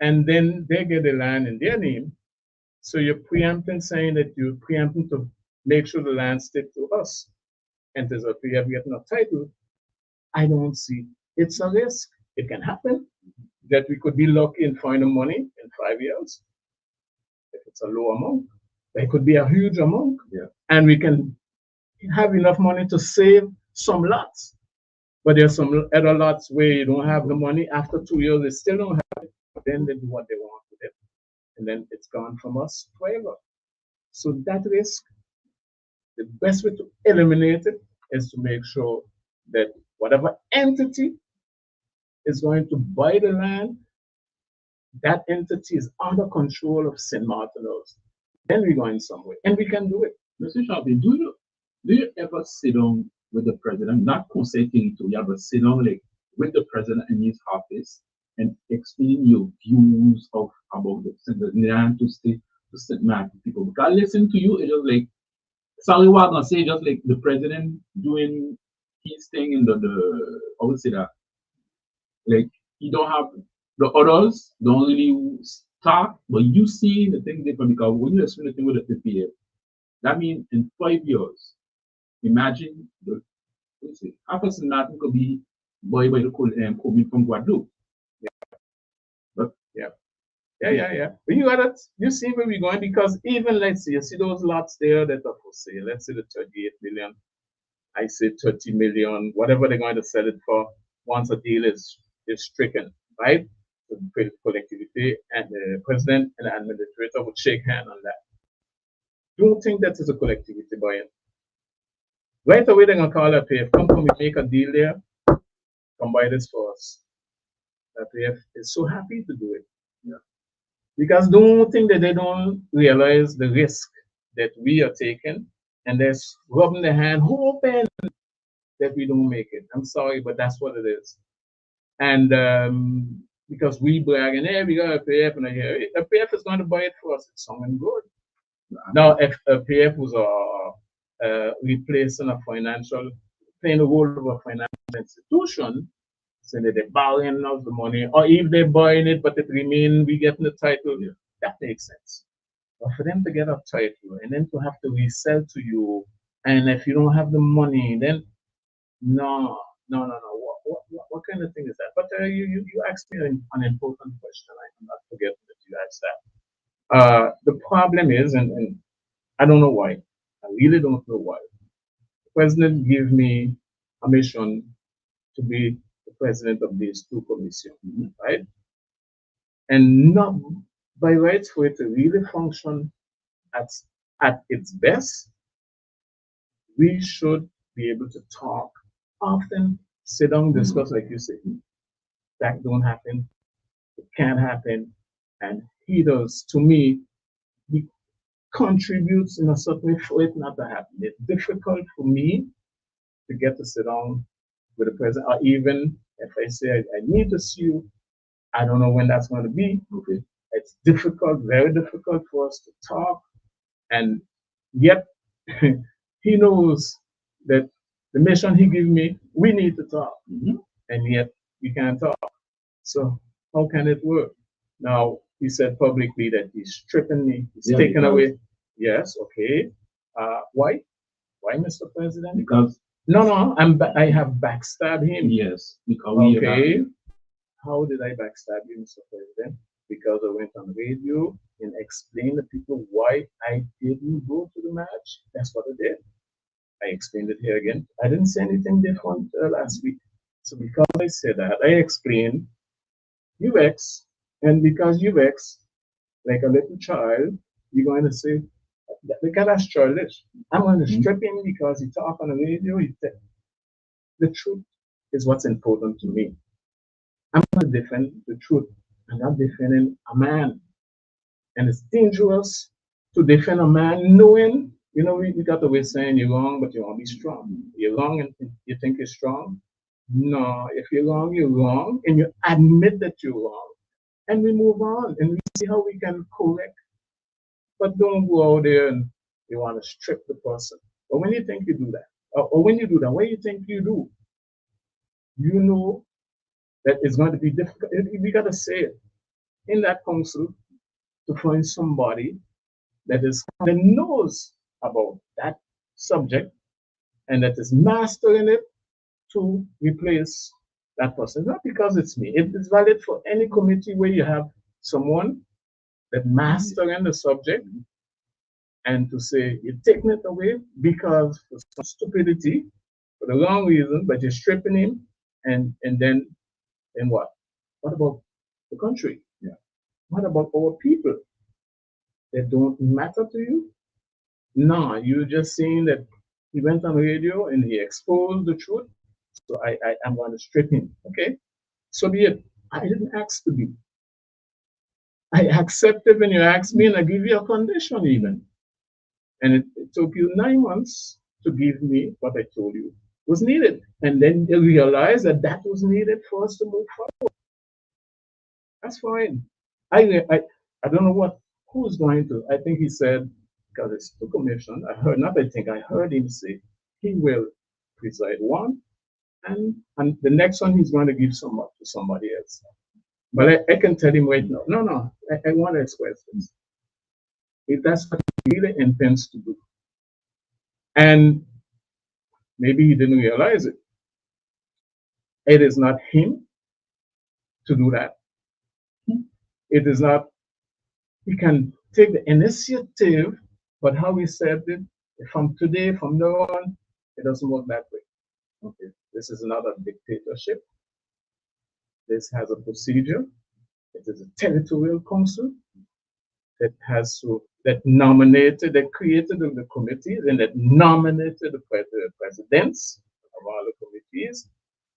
And then they get the land in their name. So you're preempting, saying that you're preempting to make sure the land sticks to us. And there's APF getting a title. I don't see. It's a risk. It can happen that we could be lucky and find the money in 5 years. If it's a low amount, it could be a huge amount. And we can have enough money to save some lots. But there's some other lots where you don't have the money. After 2 years, they still don't have it. Then they do what they want with it. And then it's gone from us forever. So that risk, the best way to eliminate it is to make sure that whatever entity is going to buy the land, that entity is under control of St. Martin's. Then we're going somewhere, and we can do it. Mr. Sharpie, do you ever sit down with the president, not consulting to you, but sit down like with the president in his office and explain your views about the land to St. Martin people? Because I listen to you, it's just like, sorry what I'm gonna say, just like the president doing his thing in I would say that, like, you don't have the others don't really start, but you see the thing different because when you explain the thing with the PPA, that means in 5 years, imagine half of St. Martin could be bought by the coming from Guadeloupe. But But you see where we're going, because even let's say you see those lots there that are for sale, let's say the 38 million. I say 30 million, whatever they're going to sell it for, once a deal is stricken, right? The collectivity and the president and the administrator would shake hands on that. Don't think that is a collectivity buying. Right away, they're going to call APF, come we make a deal there, come buy this for us. APF is so happy to do it. Because don't think that they don't realize the risk that we are taking, and they're rubbing their hand, hoping that we don't make it. I'm sorry, but that's what it is. And because we bragging, hey, we got APF, and APF is going to buy it for us. It's something good. Now, if APF was replacing playing the role of a financial institution, So they're borrowing us the money, or if they're buying it, but it remain, we getting the title. That makes sense. But for them to get a title and then to have to resell to you, and if you don't have the money, then no, no, no, no. What kind of thing is that? But you asked me an important question. I'm not forgetting that you asked that. The problem is, and I don't know why. I really don't know why. The president gave me a mission to be the president of these two commissions, right? And not by rights for it to really function at, at its best, we should be able to talk often, sit down, discuss, like you say. That don't happen, it can't happen. And he does, to me, he contributes in a certain way for it not to happen. It's difficult for me to get to sit down with the president, or even if I say I need to see you, I don't know when that's going to be. Okay. It's difficult, very difficult for us to talk, and yet he knows that the mission he gave me, we need to talk, and yet we can't talk. So how can it work? Now he said publicly that he's stripping me, he's taking away. Yes, okay. Why? Why, Mr. President? Because no, I have backstabbed him. yes, because okay. How did I backstab you, Mr. President? Because I went on radio and explained to people why I didn't go to the match. That's what I did. I explained it here again. I didn't say anything different last week. So because I said that, I explained UX, and because UX, like a little child, you're going to say, look at that's childish. I'm going to strip him because he talk on the radio. The truth is what's important to me. I'm going to defend the truth. I'm not defending a man. And it's dangerous to defend a man knowing, we got the way saying you're wrong, but you want to be strong. You're wrong and you think you're strong. No, if you're wrong, and you admit that you're wrong. And we move on and we see how we can correct. But don't go out there and you want to strip the person. But when you think you do that, or when you do that, what do you think you do? You know that it's going to be difficult. We got to say it in that council to find somebody that knows about that subject and that is mastering it to replace that person. Not because it's me. It is valid for any committee where you have someone that mastering the subject, and to say you're taking it away because for some stupidity, for the wrong reason, but you're stripping him, and then what? What about the country? Yeah. What about our people? They don't matter to you? No, you're just saying that he went on radio and he exposed the truth, so I'm going to strip him. Okay? So be it. I didn't ask to be. I accepted when you asked me, and I give you a condition even. And it took you 9 months to give me what I told you was needed. And then you realize that that was needed for us to move forward. That's fine. I don't know who's going to. I think he said, because it's the commission, I heard him say he will preside one, and the next one he's going to give to somebody else. But I can tell him right now, no, I want to express this. If that's what he really intends to do. And maybe he didn't realize it. It is not him to do that. It is not, he can take the initiative, but how he said it, from now on, it doesn't work that way. Okay, this is not a dictatorship. This has a procedure. It is a territorial council that created the committees and that nominated the presidents of all the committees.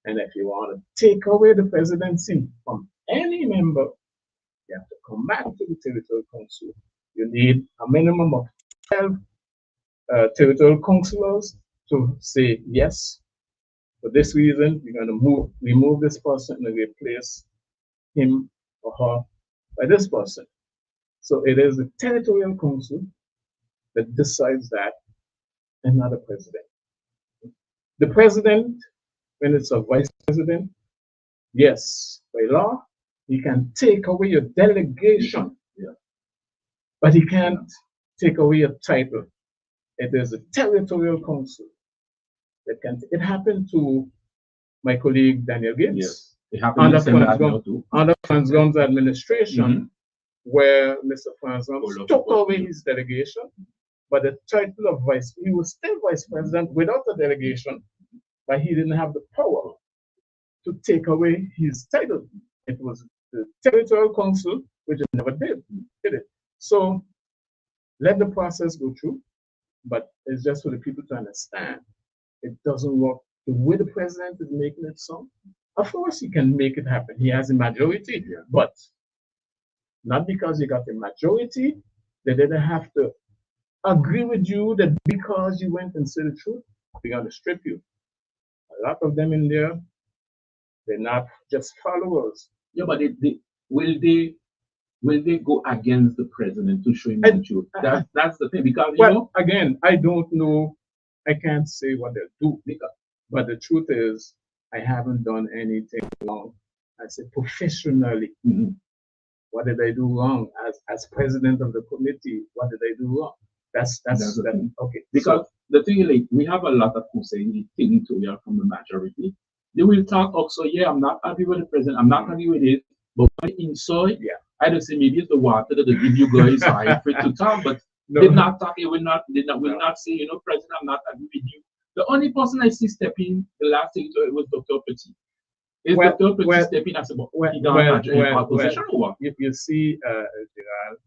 And if you want to take away the presidency from any member, you have to come back to the territorial council. You need a minimum of 12 territorial councillors to say yes. For this reason, we're going to remove this person and replace him or her by this person. So it is the territorial council that decides that, and not the president. The president, when it's a vice president, Yes, by law, he can take away your delegation, but he can't take away your title. It is a territorial council that can. It happened to my colleague Daniel Gibbs. Yes, it happened under Franz Gom's administration, where Mr. Franz Gom took away his delegation, but the title of he was still vice president without a delegation, but he didn't have the power to take away his title. It was the territorial council, which it never did it. So let the process go through, but it's just for the people to understand. It doesn't work the way the president is making it sound. Of course, he can make it happen. He has a majority, but not because he got a majority, they didn't have to agree with you that because you went and said the truth, we're going to strip you. A lot of them in there, they're not just followers. Yeah, but will they go against the president to show him the truth? That's the thing, because you know. Again, I don't know. I can't say what they'll do, but the truth is, I haven't done anything wrong. I say professionally. What did I do wrong as president of the committee? What did I do wrong? That's okay. Because the thing is, like, we have a lot of territorial from the majority. They will talk also, I'm not happy with the president, I'm not happy with it, but when inside, I don't say maybe it's the water that they give you guys are afraid to talk, but did not talk, will not say, President, I'm not happy with you. The only person I see stepping the last thing was Dr. Petit. Is Dr. Petit stepping as a opposition or what? You see, Gerald,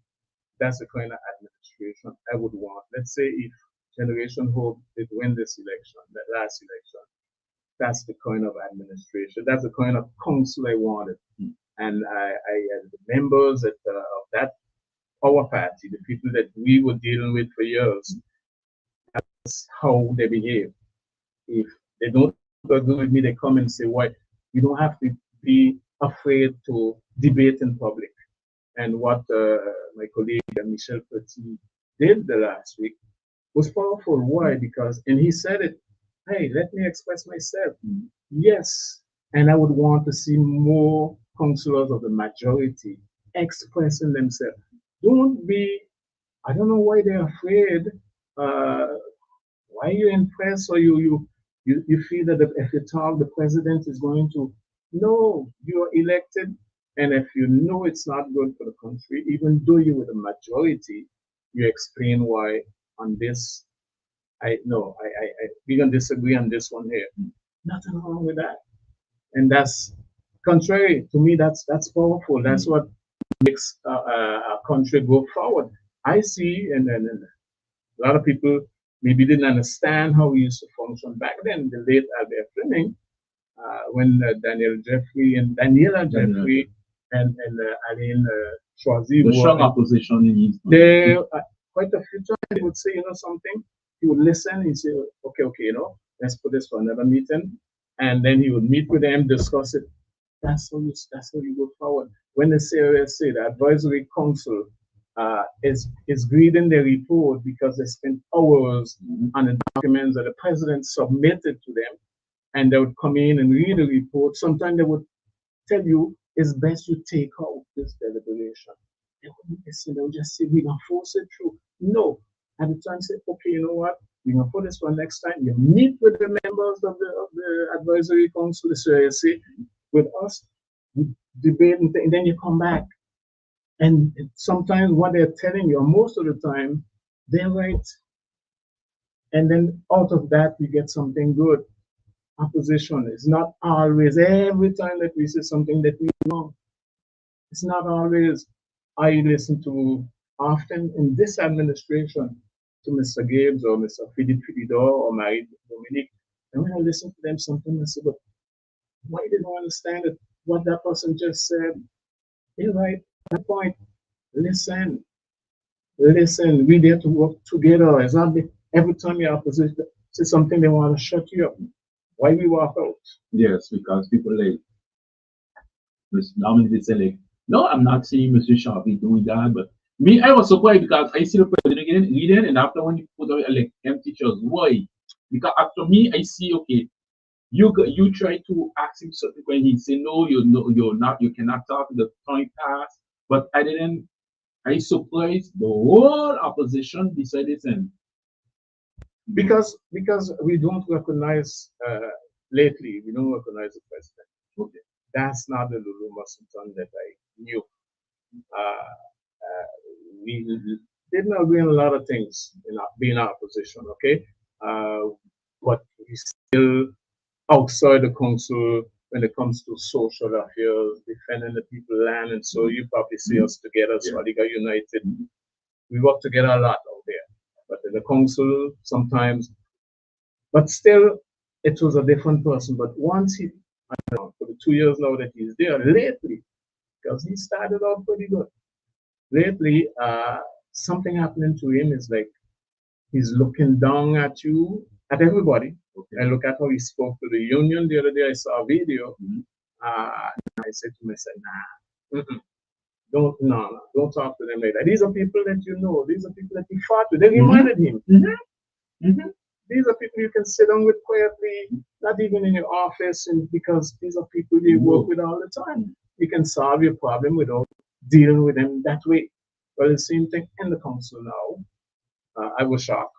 that's the kind of administration I would want. Let's say if Generation Hope did win this election, the last election, that's the kind of administration, that's the kind of council I wanted. And I the members of that, our party, the people that we were dealing with for years, that's how they behave. If they don't agree with me, they come and say, "Why? You don't have to be afraid to debate in public." And what my colleague Michel Petit did the last week was powerful. Why? Because, and he said it, hey, let me express myself. Yes, and I would want to see more councillors of the majority expressing themselves. Don't be, I don't know why they're afraid. Why are you impressed, or you feel that if you talk, the president is going to, no, you're elected, and if you know it's not good for the country, even though you're with a majority, you explain why on this, we can disagree on this one here. Nothing wrong with that. And that's contrary to me, that's powerful. That's what makes our country go forward. I see, and a lot of people maybe didn't understand how we used to function back then. The late Albert Fleming, when Daniela Jeffrey and Aline Choisy the strong opposition in East. They quite a few times they would say, something. He would listen. He'd say, okay, let's put this for another meeting, and then he would meet with them, discuss it. That's how you go forward. When the CRSA, the Advisory Council, is reading the report because they spent hours on the documents that the president submitted to them, and they would come in and read the report. Sometimes they would tell you it's best you take out this deliberation. They wouldn't listen. They would just say, we're going to force it through. No. At the time, say, okay, you know what? We're going to put this for next time. You meet with the members of the Advisory Council, the CRSA, with us, we debate, and then you come back. And sometimes what they're telling you, or most of the time, they're right. And then out of that, we get something good. Opposition is not always, every time that we say something that we know, it's not always. I listen to often in this administration to Mr. Gibbs or Mr. Philippe Philidor or Marie Dominique, and when I listen to them, sometimes I say, but why they don't understand it? What that person just said, you're right, that point. Listen, we're there to work together. It's not every time you're opposition, say something, they want to shut you up. Why we walk out? Yes, because people like, normally they say like, no, I'm not seeing Mr. Sharpie doing that, but me, I was surprised because I see the president again reading, and after when you put out like empty chairs, why? Because after me, I see, okay, You try to ask him something when he say no, you're not, you cannot talk. The time pass, but I didn't. I surprised the whole opposition decided and Because we don't recognize lately, we don't recognize the president. okay. That's not the Lulu Washington that I knew. Uh, we didn't agree on a lot of things in our, being our position, okay? But we still outside the council when it comes to social affairs, defending the people land, and so you probably see us together, Swadiga United. We work together a lot out there. But in the council, sometimes, but still, it was a different person. But once he, I don't know, for the 2 years now that he's there, lately, because he started out pretty good. Lately, something happening to him is like he's looking down at you, at everybody. Okay. I look at how he spoke to the union the other day. I saw a video. Mhm. I said to myself, nah, don't talk to them like that. These are people that you know. These are people that he fought with. They reminded him. These are people you can sit down with quietly, not even in your office, and because these are people you work with all the time. You can solve your problem without dealing with them that way. Well, the same thing in the council now. I was shocked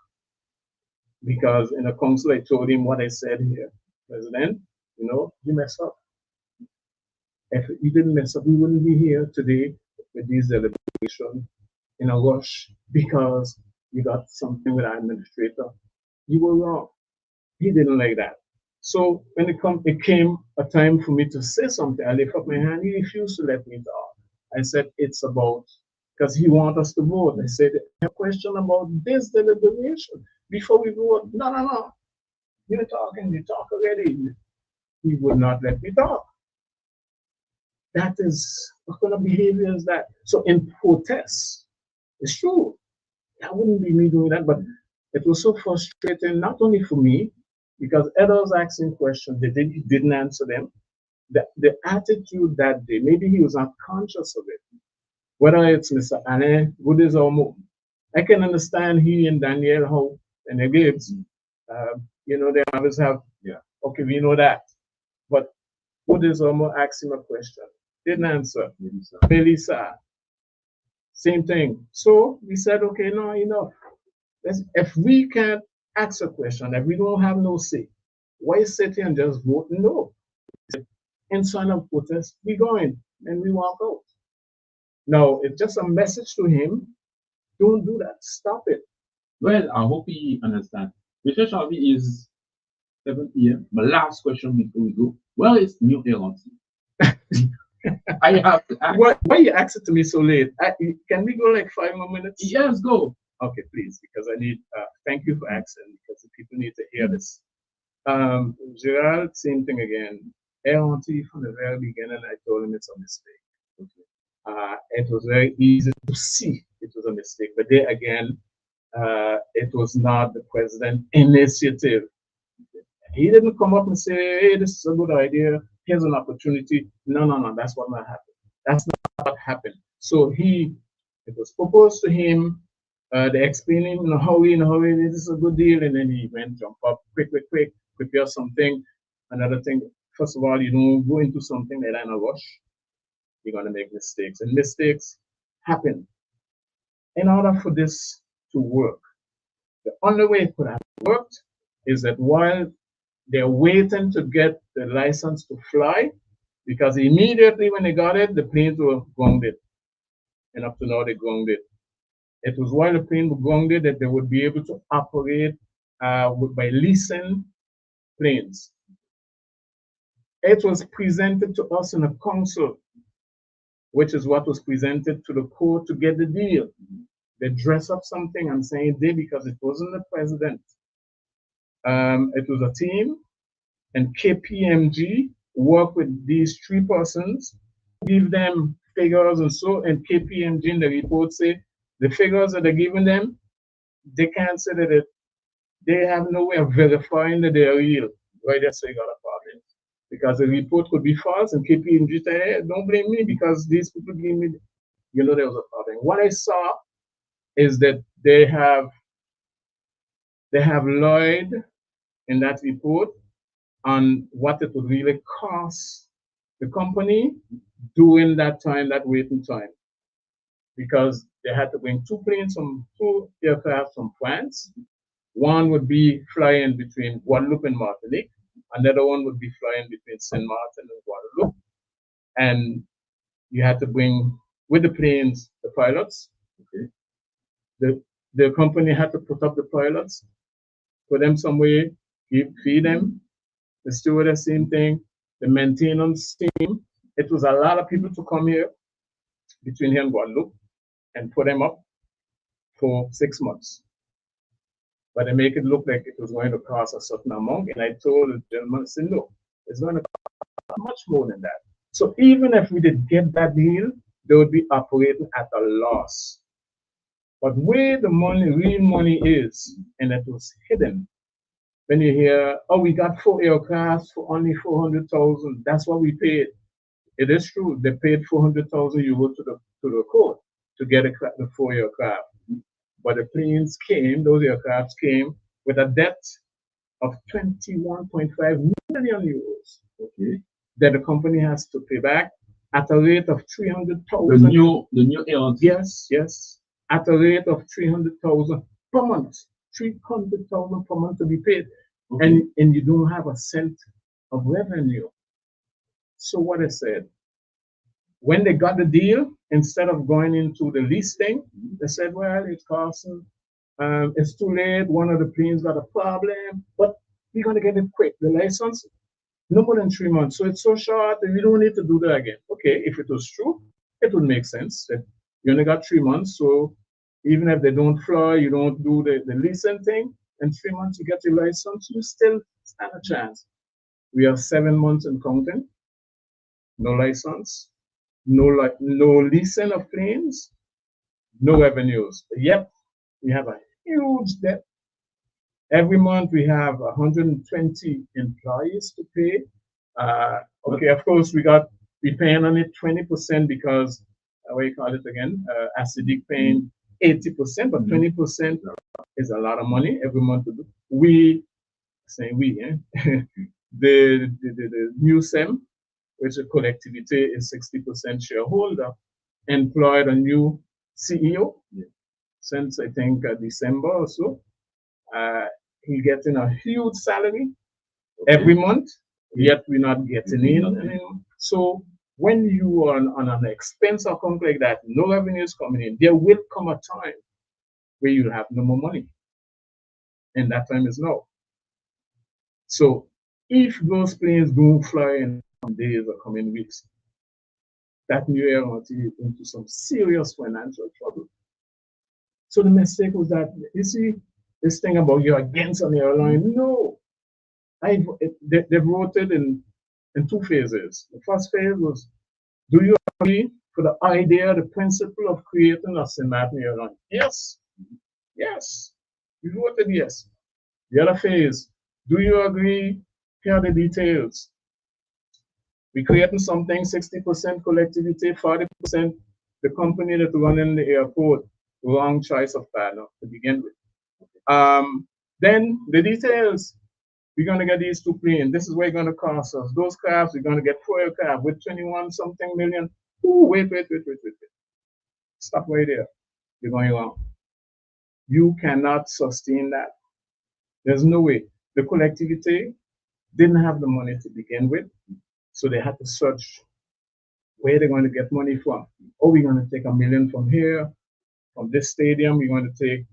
because in the council I told him what I said here. President, you messed up. If you didn't mess up, we wouldn't be here today with these deliberations in a rush because you got something with our administrator. You were wrong. He didn't like that. So when it came a time for me to say something, I lift up my hand. He refused to let me talk. I said, it's about, because he wants us to vote. I said, I have a question about this deliberation. Before we vote, no. You're talking, you talk already. He would not let me talk. That is, what kind of behavior is that? So in protest, it's true. That wouldn't be me doing that, but it was so frustrating, not only for me, because others asking questions, they didn't answer them. The attitude that day, maybe he was not conscious of it. Whether it's Mr. Anne, Buddhist or Mo, I can understand he and Daniel how and the Gibbs, they always have, okay, we know that. But Buddhist or Mo asked him a question, didn't answer. Melissa, same thing. So we said, okay, no, enough. If we can't ask a question, if we don't have no say, why sit here and just vote no? In sign of protest, we go in and we walk out. Now, it's just a message to him. Don't do that. Stop it. Well, I hope he understands. Mr. Shelby is 7 p.m. My last question before we go. Where is New Errant? I have to ask. Why you ask it to me so late? Can we go like 5 more minutes? Yes, go. Okay, please, because I need, thank you for asking, because the people need to hear this. Gerald, same thing again. Errant from the very beginning, I told him it's a mistake. Okay. It was very easy to see it was a mistake, but there again, it was not the president's initiative. He didn't come up and say, hey, this is a good idea. Here's an opportunity. No, that's what not happened. That's not what happened. So it was proposed to him. They explained him in a hurry, this is a good deal. And then he went, jump up, quick, prepare something. Another thing, first of all, you don't go into something like that in a rush. You're going to make mistakes. And mistakes happen. In order for this to work, the only way it could have worked is that while they're waiting to get the license to fly, because immediately when they got it, the planes were grounded. And up to now, they're grounded. It was while the plane was grounded that they would be able to operate by leasing planes. It was presented to us in a council, which is what was presented to the court to get the deal. They dress up something, I'm saying they because it wasn't the president. It was a team, and KPMG worked with these 3 persons, give them figures and so, and KPMG in the report say the figures that they're giving them, they can't say that they have no way of verifying that they're real. Right there, so you got a problem. Because the report could be false, and KPMG say, hey, don't blame me because these people give me, there was a problem. What I saw is that they have Lloyd in that report, on what it would really cost the company during that time, that waiting time, because they had to bring two aircraft from France. One would be flying between Guadeloupe and Martinique. Another one would be flying between Saint Martin and Guadeloupe. And you had to bring with the planes the pilots. Okay. The company had to put up the pilots, put them somewhere, feed them. The stewardess, same thing. The maintenance team. It was a lot of people to come here between here and Guadeloupe and put them up for 6 months. But they make it look like it was going to cost a certain amount. And I told the gentleman, I said, no, it's going to cost much more than that. So even if we did get that deal, they would be operating at a loss. But where the money, real money is, and it was hidden. When you hear, oh, we got 4 aircrafts for only 400,000, that's what we paid. It is true, they paid 400,000 euros to the court to get the 4 aircraft. But the planes came, those aircrafts came with a debt of 21.5 million euros. Okay. That the company has to pay back at a rate of 300,000. The new airlines. Yes. At a rate of 300,000 per month. 300,000 per month to be paid. Okay. And you don't have a cent of revenue. So what I said, when they got the deal, instead of going into the lease thing, they said, well, it's costing, it's too late. One of the planes got a problem, but we're going to get it quick. The license, no more than 3 months. So it's so short that we don't need to do that again. Okay, if it was true, it would make sense that you only got 3 months. So even if they don't fly, you don't do the leasing thing, in 3 months you get your license, you still stand a chance. We are 7 months and counting. No license, no leasing of planes, no revenues. Yet we have a huge debt. Every month we have 120 employees to pay. Okay, of course we paying on it 20% because what you call it again? Acidic paying 80%, but 20% is a lot of money every month to do. The new SEM, which is collectivity, is 60% shareholder, employed a new CEO since I think December or so. He getting a huge salary every month, yet we're not getting in anymore. So when you are on an expense account like that, no revenue is coming in, there will come a time where you'll have no more money. And that time is now. So if those planes don't fly in some days or coming weeks, that new airline is into some serious financial trouble. So the mistake was that, you see, this thing about you're against an airline, no. They voted in 2 phases. The first phase was, do you agree for the idea, the principle of creating a St. Martin airline? Yes. Yes. You voted yes. The other phase, do you agree? Here are the details. We're creating something, 60% collectivity, 40% the company that running the airport. Wrong choice of partner to begin with. Then the details, we're going to get these 2 planes. This is what it's going to cost us. Those crafts, we're going to get 4 aircraft with 21 something million. Ooh, wait. Stop right there. You're going wrong. You cannot sustain that. There's no way. The collectivity didn't have the money to begin with, so they had to search where they're going to get money from. Oh, we're going to take $1 million from here, from this stadium, we're going to take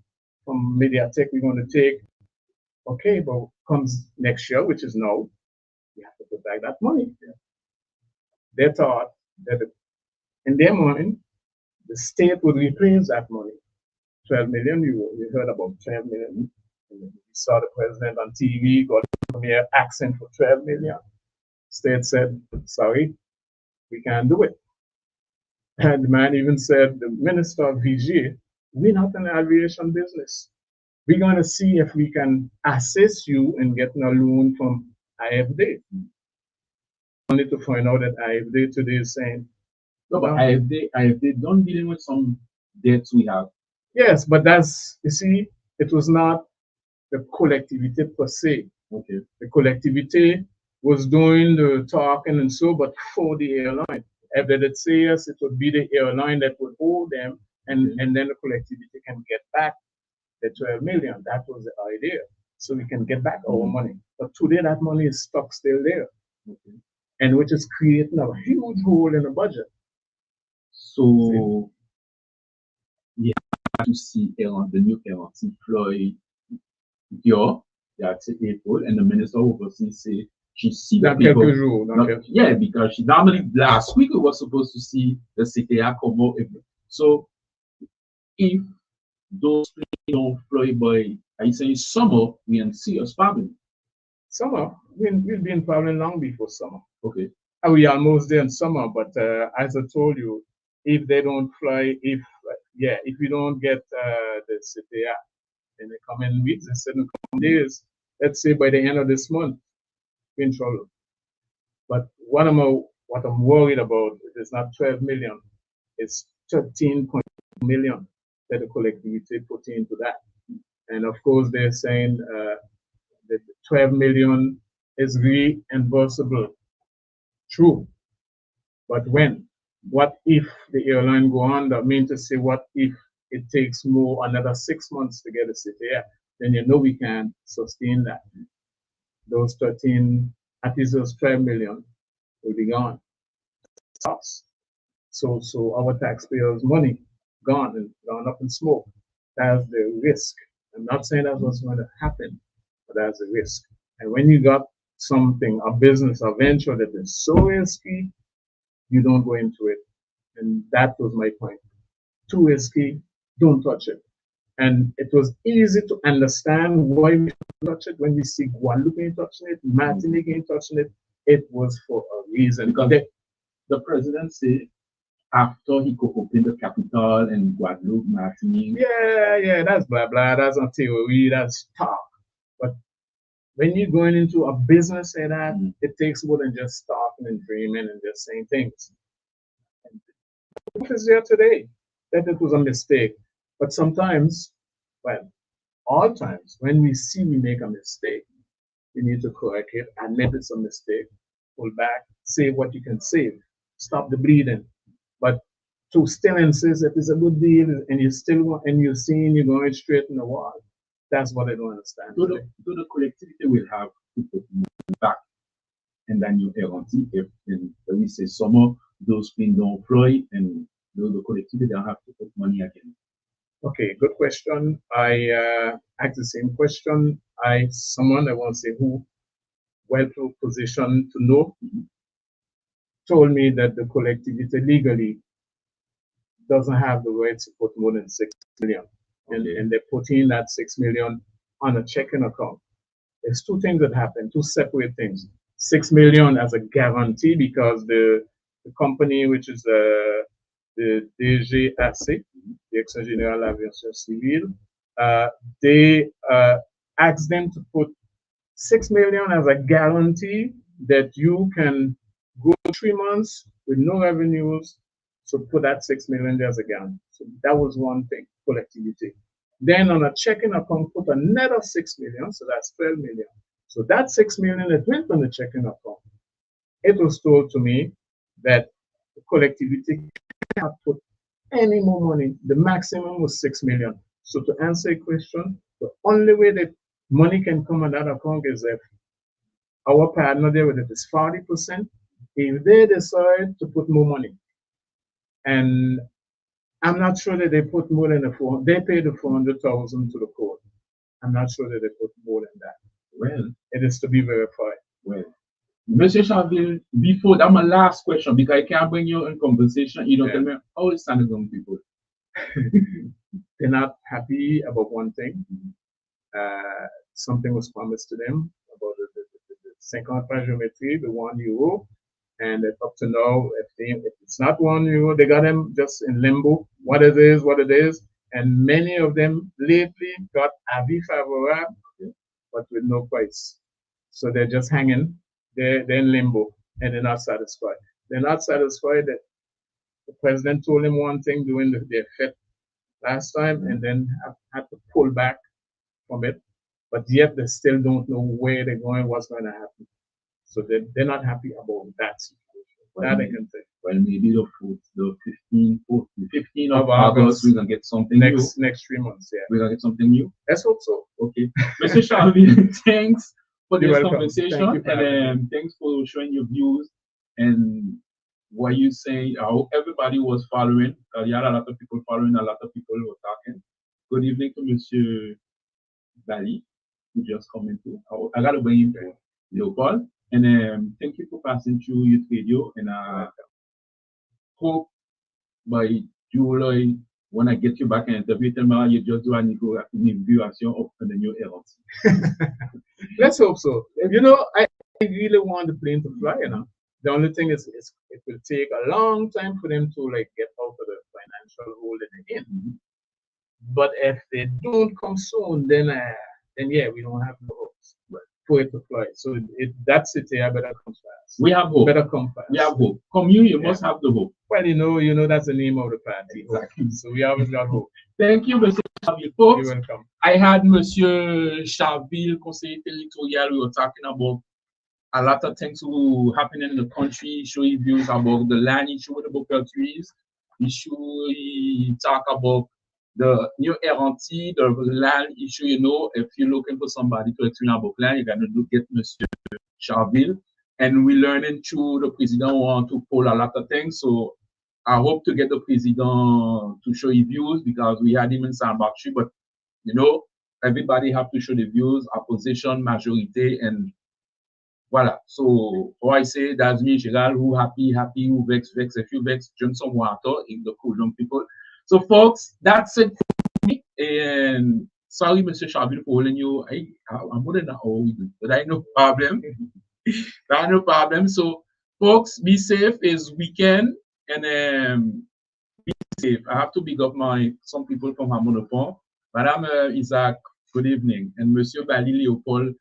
from Mediatek, we're going to take. Okay, but comes next year, which is now, you have to put back that money. They thought that in their mind, the state would replace that money. 12 million euro. You heard about 12 million. You saw the president on TV got a mere accent for 12 million. State said, sorry, we can't do it. And the man even said, the minister of VG, we're not in the aviation business. We're going to see if we can assist you in getting a loan from IFD. Only to find out that IFD today is saying, no, but IFD don't dealing with some debts we have. Yes, but that's, you see, it was not the collectivity per se. Okay. The collectivity was doing the talking and so, but for the airline. If they did say yes, it would be the airline that would hold them, and then the collectivity can get back the 12 million. That was the idea. So we can get back our money. But today that money is stuck still there. And which is creating a huge hole in the budget. So you have to see the new airline employ your that's April, and the minister overseas say she see the people. Yeah, because she normally last week we was supposed to see the CTA come out. So if those planes don't fly by, I say summer, we can see us problem. Summer, we'll be in problem long before summer. Okay. We almost there in summer, but as I told you, if they don't fly, if we don't get the CTA in the coming weeks, instead of coming days, let's say by the end of this month, we're in trouble. But what I'm worried about is not 12 million, it's 13 million that the collectivity put into that. And of course, they're saying that 12 million is reimbursable. True. But when? What if the airline go on? That means to say, what if it takes another 6 months to get a CTA? Then you know we can sustain that. Those 13, at least those 12 million will be gone. So our taxpayers' money gone up in smoke. That's the risk. I'm not saying that's what's going to happen, but that's the risk. And when you got something, a business, a venture that is so risky, you don't go into it. And that was my point. Too risky, don't touch it. And it was easy to understand why we touch it when we see Guadeloupe touching it, Martinique touching it. It was for a reason. Because the president said after he could open the capital in Guadeloupe, Martinique. Yeah, that's blah blah. That's not theory. That's talk. But when you're going into a business like that, it takes more than just talking and dreaming and just saying things. And the proof is there today that it was a mistake. But sometimes, well, all times, when we see we make a mistake, you need to correct it, admit it's a mistake, pull back, save what you can save, stop the bleeding. But to still insist that it's a good deal and you still want, and you're seeing you're going straight in the wall, that's what I don't understand. So the collectivity will have to put money back, and then you guarantee if we say summer, those things don't fly, and the collectivity don't have to put money again. Okay, good question. I asked the same question. Someone, I won't say who, well positioned to know, told me that the collectivity legally doesn't have the right to put more than 6 million. And they're putting that 6 million on a checking account. There's two things that happen, two separate things. 6 million as a guarantee because the company, which is the DGAC, Direction Générale de l'Aviation Civile, they asked them to put 6 million as a guarantee that you can go 3 months with no revenues. So put that 6 million there as a guarantee. So that was one thing, collectivity. Then on a checking account, put another 6 million, so that's 12 million. So that 6 million that went on the checking account, it was told to me that the collectivity cannot put any more money. The maximum was 6 million. So to answer your question, the only way that money can come on that account is if our partner there with it is 40%. If they decide to put more money, and I'm not sure that they put more than they paid the 400,000 to the court. I'm not sure that they put more than that. Well, it is to be verified. Well, Mr. Chaville, before that, my last question, because I can't bring you in conversation, you don't tell me how is Standard Young people? They're not happy about one thing. Something was promised to them about the 50 geometry, the €1. And up to now, if it's not €1, they got them just in limbo. What it is. And many of them lately got avis favorable, but with no price. So they're just hanging. They're in limbo, and they're not satisfied. They're not satisfied that the president told them one thing during their FET last time, and then had to pull back from it. But yet they still don't know where they're going, what's going to happen. So they're not happy about that situation. Well, That I can say. Well, maybe the 15 Of of August, August, we're going to get something new. Next 3 months, yeah. We're going to get something new. Let's hope so. Okay. Mr. Shelby, thanks for You're this welcome. conversation. Thank you for having And thanks for showing your views and what you say. I hope everybody was following. You had a lot of people following, a lot of people were talking. Good evening to Monsieur Bali, who just commented. I got to bring him to Leopold. And thank you for passing through your video. And I hope by July, when I get you back and interview, you just do an evaluation of the new era. Let's hope so. You know, I really want the plane to fly, you know. The only thing is it will take a long time for them to like get out of the financial hole that they're in. But if they don't come soon, then yeah, we don't have no hopes for it to fly. So that's it. Yeah, better come fast. We have hope. Better come fast. We have hope. Come you must have the hope. Well, you know that's the name of the party. Exactly. So we always got hope. Thank you, Mr. Chaville. Folks, You're welcome. I had Monsieur Chaville, conseiller territorial. We were talking about a lot of things who happening in the country, showing views about the land issue with the Bockel trees. He talk about the new guarantee, the land issue, you know, if you're looking for somebody to explain about land, you got to get Monsieur Chaville. And we're learning through the president want to pull a lot of things. So I hope to get the president to show his views because we had him in Sandbach, but you know, everybody have to show the views, opposition, majority, and voila. So I say that's me, Gerald, who happy, who vex. If you vex, drink some water in the cool down people. So folks, that's it for me. And sorry, Mr. Chaville, for holding you. I'm more than old, but I no problem. I no problem. So folks, be safe. It's weekend and be safe. I have to big up some people from Hamonopon. Madame Isaac, good evening. And Monsieur Bali Leopold,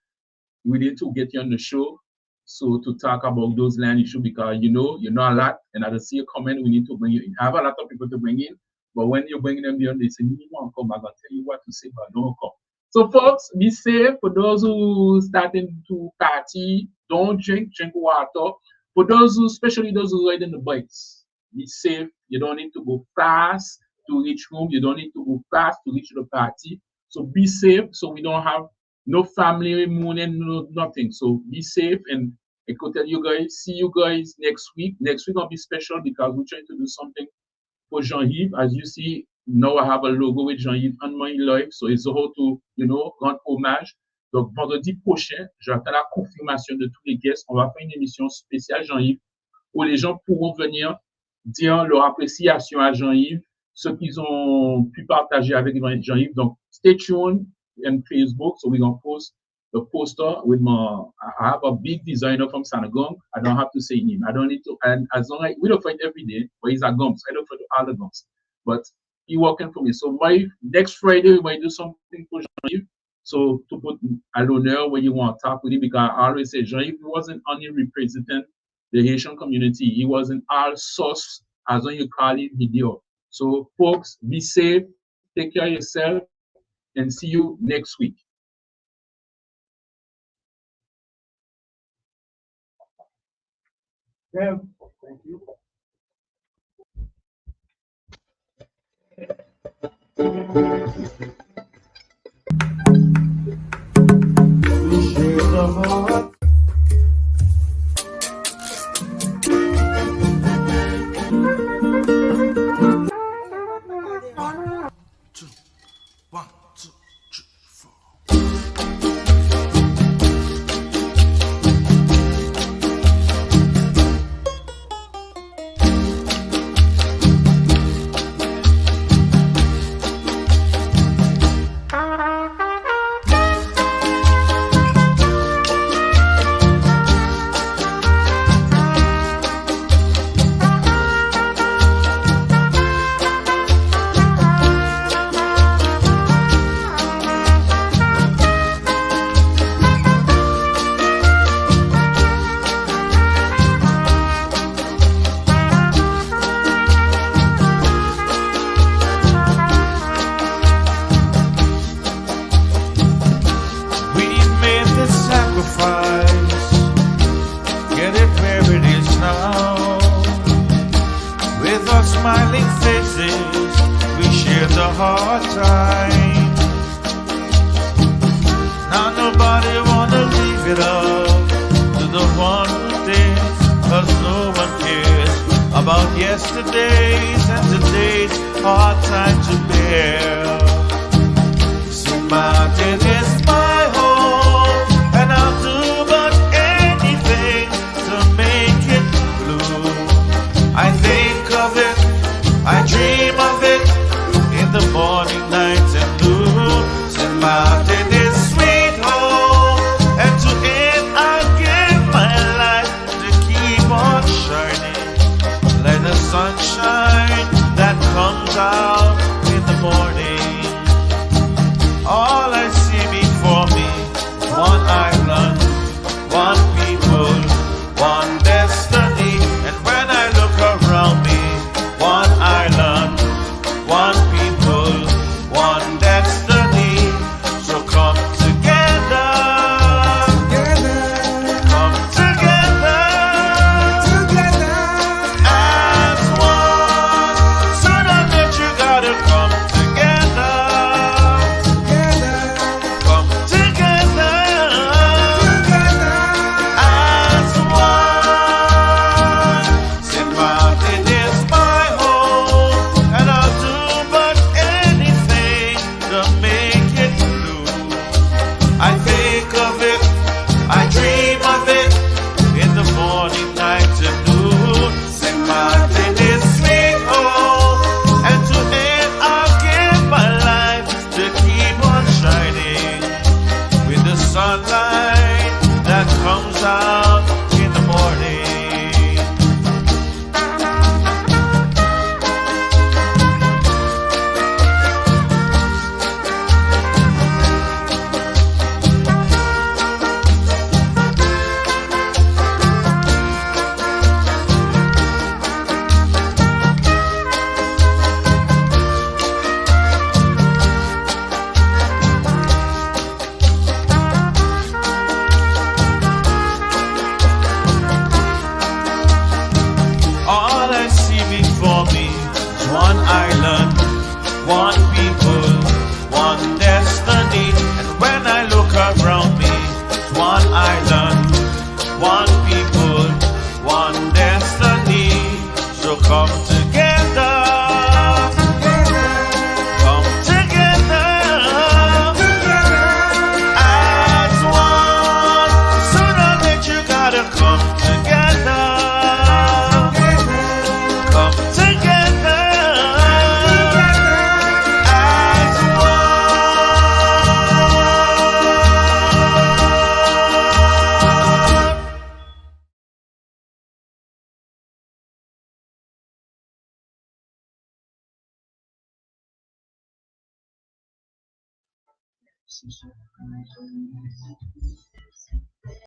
we need to get you on the show so to talk about those land issues because you know a lot. And I see a comment, we need to bring you in. I have a lot of people to bring in, but when you're bringing them beyond, they say, you want to come, I'm going to tell you what to say, but don't come. So folks, be safe. For those who starting to party, don't drink water. For those who, especially those who ride in the bikes, be safe. You don't need to go fast to reach home. You don't need to go fast to reach the party. So be safe so we don't have no family reunion, no nothing. So be safe, and I could tell you guys, see you guys next week. Next week will be special because we're trying to do something for Jean-Yves. As you see, now I have a logo with Jean-Yves on my live. So it's how to, rendre hommage. Donc, vendredi prochain, j'attends la confirmation de tous les guests. On va faire une émission spéciale Jean-Yves où les gens pourront venir dire leur appréciation à Jean-Yves, ce qu'ils ont pu partager avec Jean-Yves. Donc, stay tuned on Facebook. So we're going to post the poster with I have a big designer from Sanagung. I don't have to say him. I don't need to, and as long as we don't fight every day, but he's a gums. I don't fight all the gums. But he working for me. So next Friday, we might do something for Jean-Yves. So to put à l'honneur when you want to talk with him, because I always say Jean-Yves wasn't only representing the Haitian community. He wasn't all source, as when you call him Hideo. So folks, be safe, take care of yourself, and see you next week. Yeah, thank you. hard time. Now nobody wanna leave it up to the one who thinks, 'cause no one cares about yesterday's and today's hard time to bear. See, mountain is my home, and I'll do but anything to make it blue. I think of it, I dream of it, in the morning, night, and noon. See, mountain is sweet home, and to it I'll give my life to keep on shining like the sunshine that comes out in the morning. All I see before me, one island, one people, one destiny. And when I look around me, one island, one people, one destiny. So come together, come together, as one. Sooner that you gotta come together, come together, as one. Say, mountain is my home, and I'll do but anything to make it blue. I think of it, I dream of it, in the morning, night, and noon. Say, mountain is sweet home, and to it I'll give my life to keep on shining with the sunlight that comes out in the morning. All I see before me is one island, one people, one destiny. And when I look around me, it's one island, one people, one destiny. So come together, come together, as one. Sooner that you gotta come together, come together, as one.